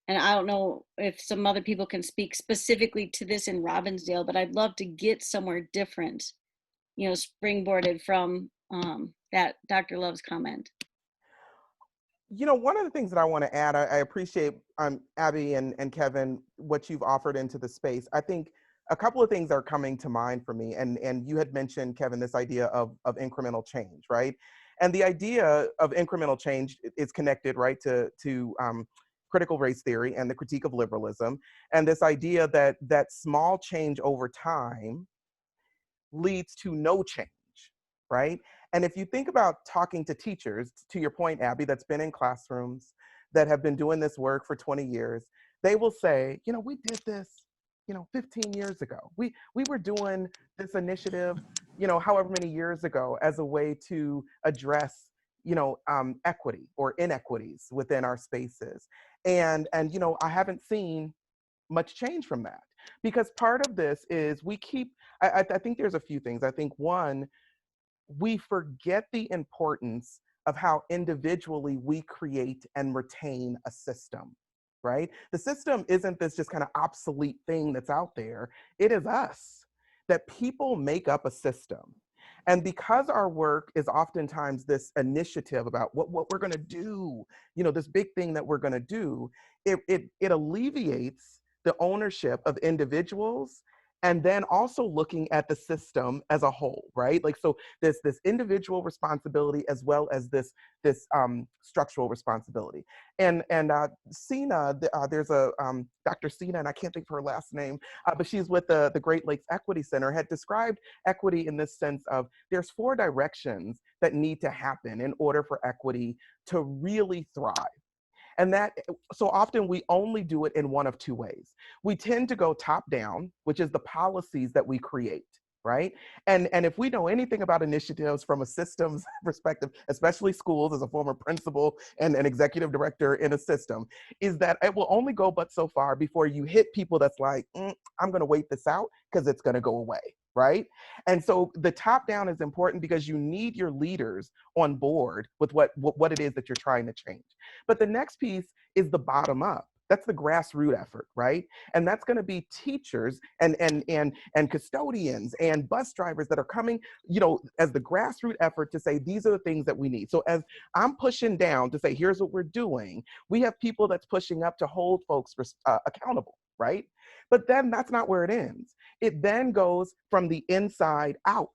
And I don't know if some other people can speak specifically to this in Robbinsdale, but I'd love to get somewhere different, springboarded from that Dr. Love's comment. One of the things that I want to add, I appreciate Abby and Kevin, what you've offered into the space. I think a couple of things are coming to mind for me. And you had mentioned, Kevin, this idea of incremental change, right? And the idea of incremental change is connected, right, to critical race theory and the critique of liberalism, and this idea that small change over time leads to no change, right? And if you think about talking to teachers, to your point, Abby, that's been in classrooms, that have been doing this work for 20 years, they will say, we did this, 15 years ago. We were doing this initiative, however many years ago, as a way to address equity or inequities within our spaces. And I haven't seen much change from that, because part of this is I think there's a few things. I think one, we forget the importance of how individually we create and retain a system, right? The system isn't this just kind of obsolete thing that's out there. It is us, that people make up a system. And because our work is oftentimes this initiative about what we're going to do, this big thing that we're going to do, it alleviates the ownership of individuals, and then also looking at the system as a whole, right? Like, so this individual responsibility as well as this structural responsibility. And Sina, there's a Dr. Sina, and I can't think of her last name, but she's with the Great Lakes Equity Center, had described equity in this sense of there's 4 directions that need to happen in order for equity to really thrive. And that, so often we only do it in one of 2 ways. We tend to go top down, which is the policies that we create, right? And if we know anything about initiatives from a systems perspective, especially schools, as a former principal and an executive director in a system, is that it will only go but so far before you hit people that's like, I'm gonna wait this out because it's gonna go away, right? And so the top down is important because you need your leaders on board with what it is that you're trying to change. But the next piece is the bottom up. That's the grassroots effort, right? And that's going to be teachers and custodians and bus drivers that are coming, as the grassroots effort to say, these are the things that we need. So as I'm pushing down to say, here's what we're doing, we have people that's pushing up to hold folks accountable, right? But then that's not where it ends. It then goes from the inside out.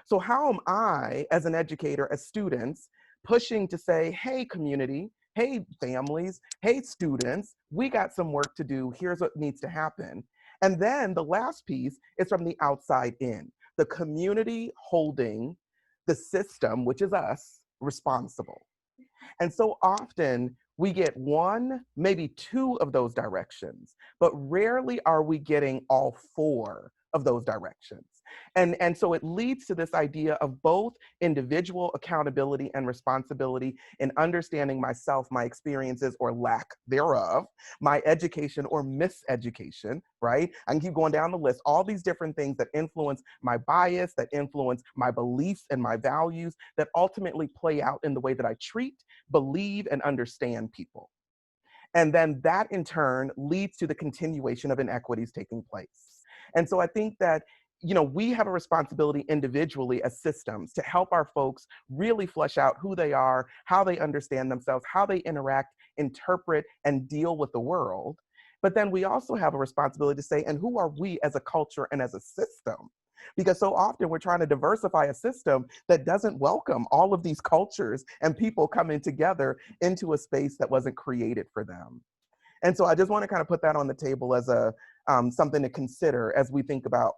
So how am I, as an educator, as students, pushing to say, hey, community, hey, families, hey, students, we got some work to do. Here's what needs to happen. And then the last piece is from the outside in, the community holding the system, which is us, responsible. And so often we get 1, maybe 2 of those directions, but rarely are we getting all 4 of those directions. And so it leads to this idea of both individual accountability and responsibility in understanding myself, my experiences or lack thereof, my education or miseducation, right? I can keep going down the list, all these different things that influence my bias, that influence my beliefs and my values, that ultimately play out in the way that I treat, believe, and understand people. And then that in turn leads to the continuation of inequities taking place. And so I think that we have a responsibility individually as systems to help our folks really flesh out who they are, how they understand themselves, how they interact, interpret, and deal with the world. But then we also have a responsibility to say, and who are we as a culture and as a system? Because so often we're trying to diversify a system that doesn't welcome all of these cultures and people coming together into a space that wasn't created for them. And so I just want to kind of put that on the table as a something to consider as we think about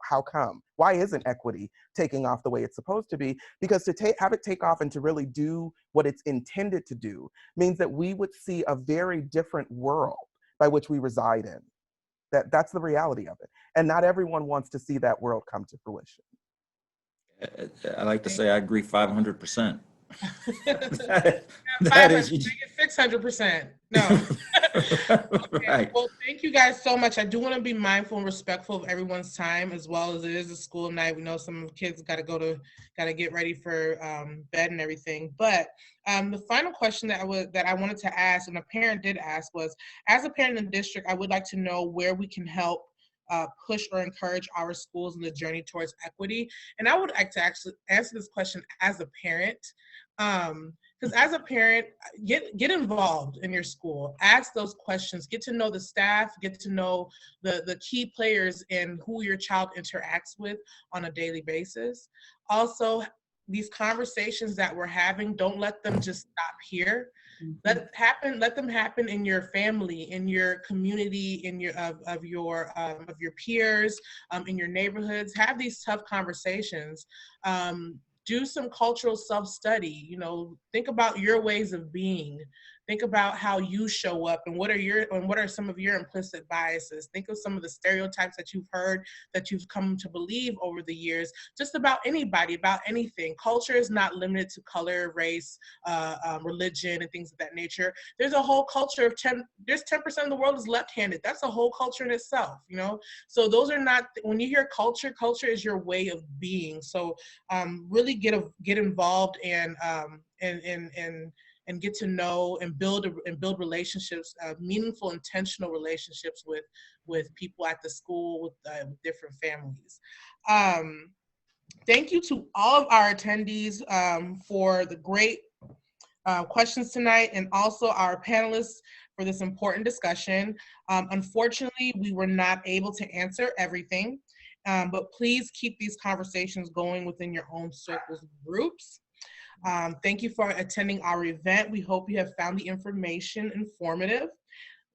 why isn't equity taking off the way it's supposed to be? Because to have it take off and to really do what it's intended to do means that we would see a very different world by which we reside in. That's the reality of it. And not everyone wants to see that world come to fruition. I like to say I agree 500%. that is 600%. No. Okay, Right. well, thank you guys so much. I do want to be mindful and respectful of everyone's time, as well as it is a school night. We know some kids got to get ready for bed and everything. But the final question that I wanted to ask, and a parent did ask, was, as a parent in the district, I would like to know where we can help push or encourage our schools in the journey towards equity. And I would like to actually answer this question as a parent. Because as a parent, get involved in your school, ask those questions, get to know the staff, get to know the key players in who your child interacts with on a daily basis. Also, these conversations that we're having, don't let them just stop here. Let them happen in your family, in your community, in your of your peers, in your neighborhoods. Have these tough conversations. Do some cultural self-study. You know, think about your ways of being. Think about how you show up, and what are some of your implicit biases. Think of some of the stereotypes that you've heard, that you've come to believe over the years, just about anybody, about anything. Culture is not limited to color, race, religion, and things of that nature. There's a whole culture of 10% of the world is left-handed. That's a whole culture in itself, you know? So those are not, when you hear culture, culture is your way of being. So really get involved and get to know and build relationships, meaningful, intentional relationships with people at the school, with different families. Thank you to all of our attendees for the great questions tonight, and also our panelists for this important discussion. Unfortunately, we were not able to answer everything, but please keep these conversations going within your own circles and groups. Thank you for attending our event. We hope you have found the information informative.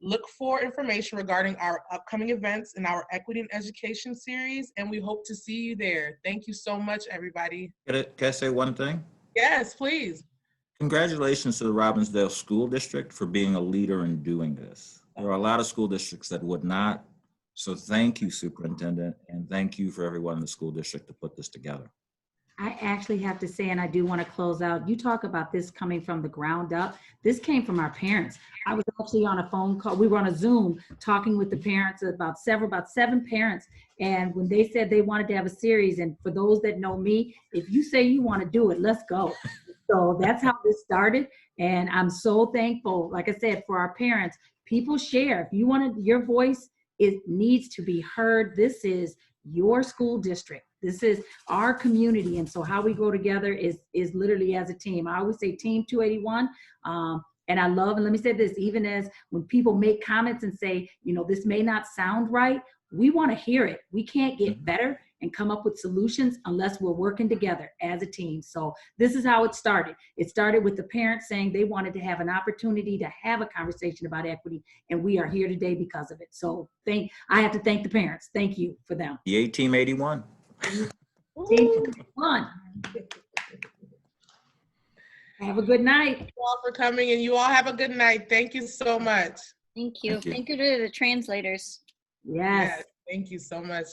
Look for information regarding our upcoming events in our Equity in Education series, and we hope to see you there. Thank you so much, everybody. Can I say one thing? Yes, please. Congratulations to the Robbinsdale School District for being a leader in doing this. There are a lot of school districts that would not. So thank you, Superintendent, and thank you for everyone in the school district to put this together. I actually have to say, and I do want to close out, you talk about this coming from the ground up. This came from our parents. I was actually on a phone call. We were on a Zoom talking with the parents, about 7 parents. And when they said they wanted to have a series, and for those that know me, if you say you want to do it, let's go. So that's how this started. And I'm so thankful, like I said, for our parents. People share. If you wanted your voice, it needs to be heard. This is your school district. This is our community. And so how we go together is literally as a team. I always say Team 281. And I love, and let me say this, even as when people make comments and say, you know, this may not sound right, we want to hear it. We can't get better and come up with solutions unless we're working together as a team. So this is how it started. It started with the parents saying they wanted to have an opportunity to have a conversation about equity, and we are here today because of it. So I have to thank the parents. Thank you for them. Yay, Team 81. Team 81. Have a good night. Thank you all for coming, and you all have a good night. Thank you so much. Thank you. Thank you to the translators. Yes. Thank you so much.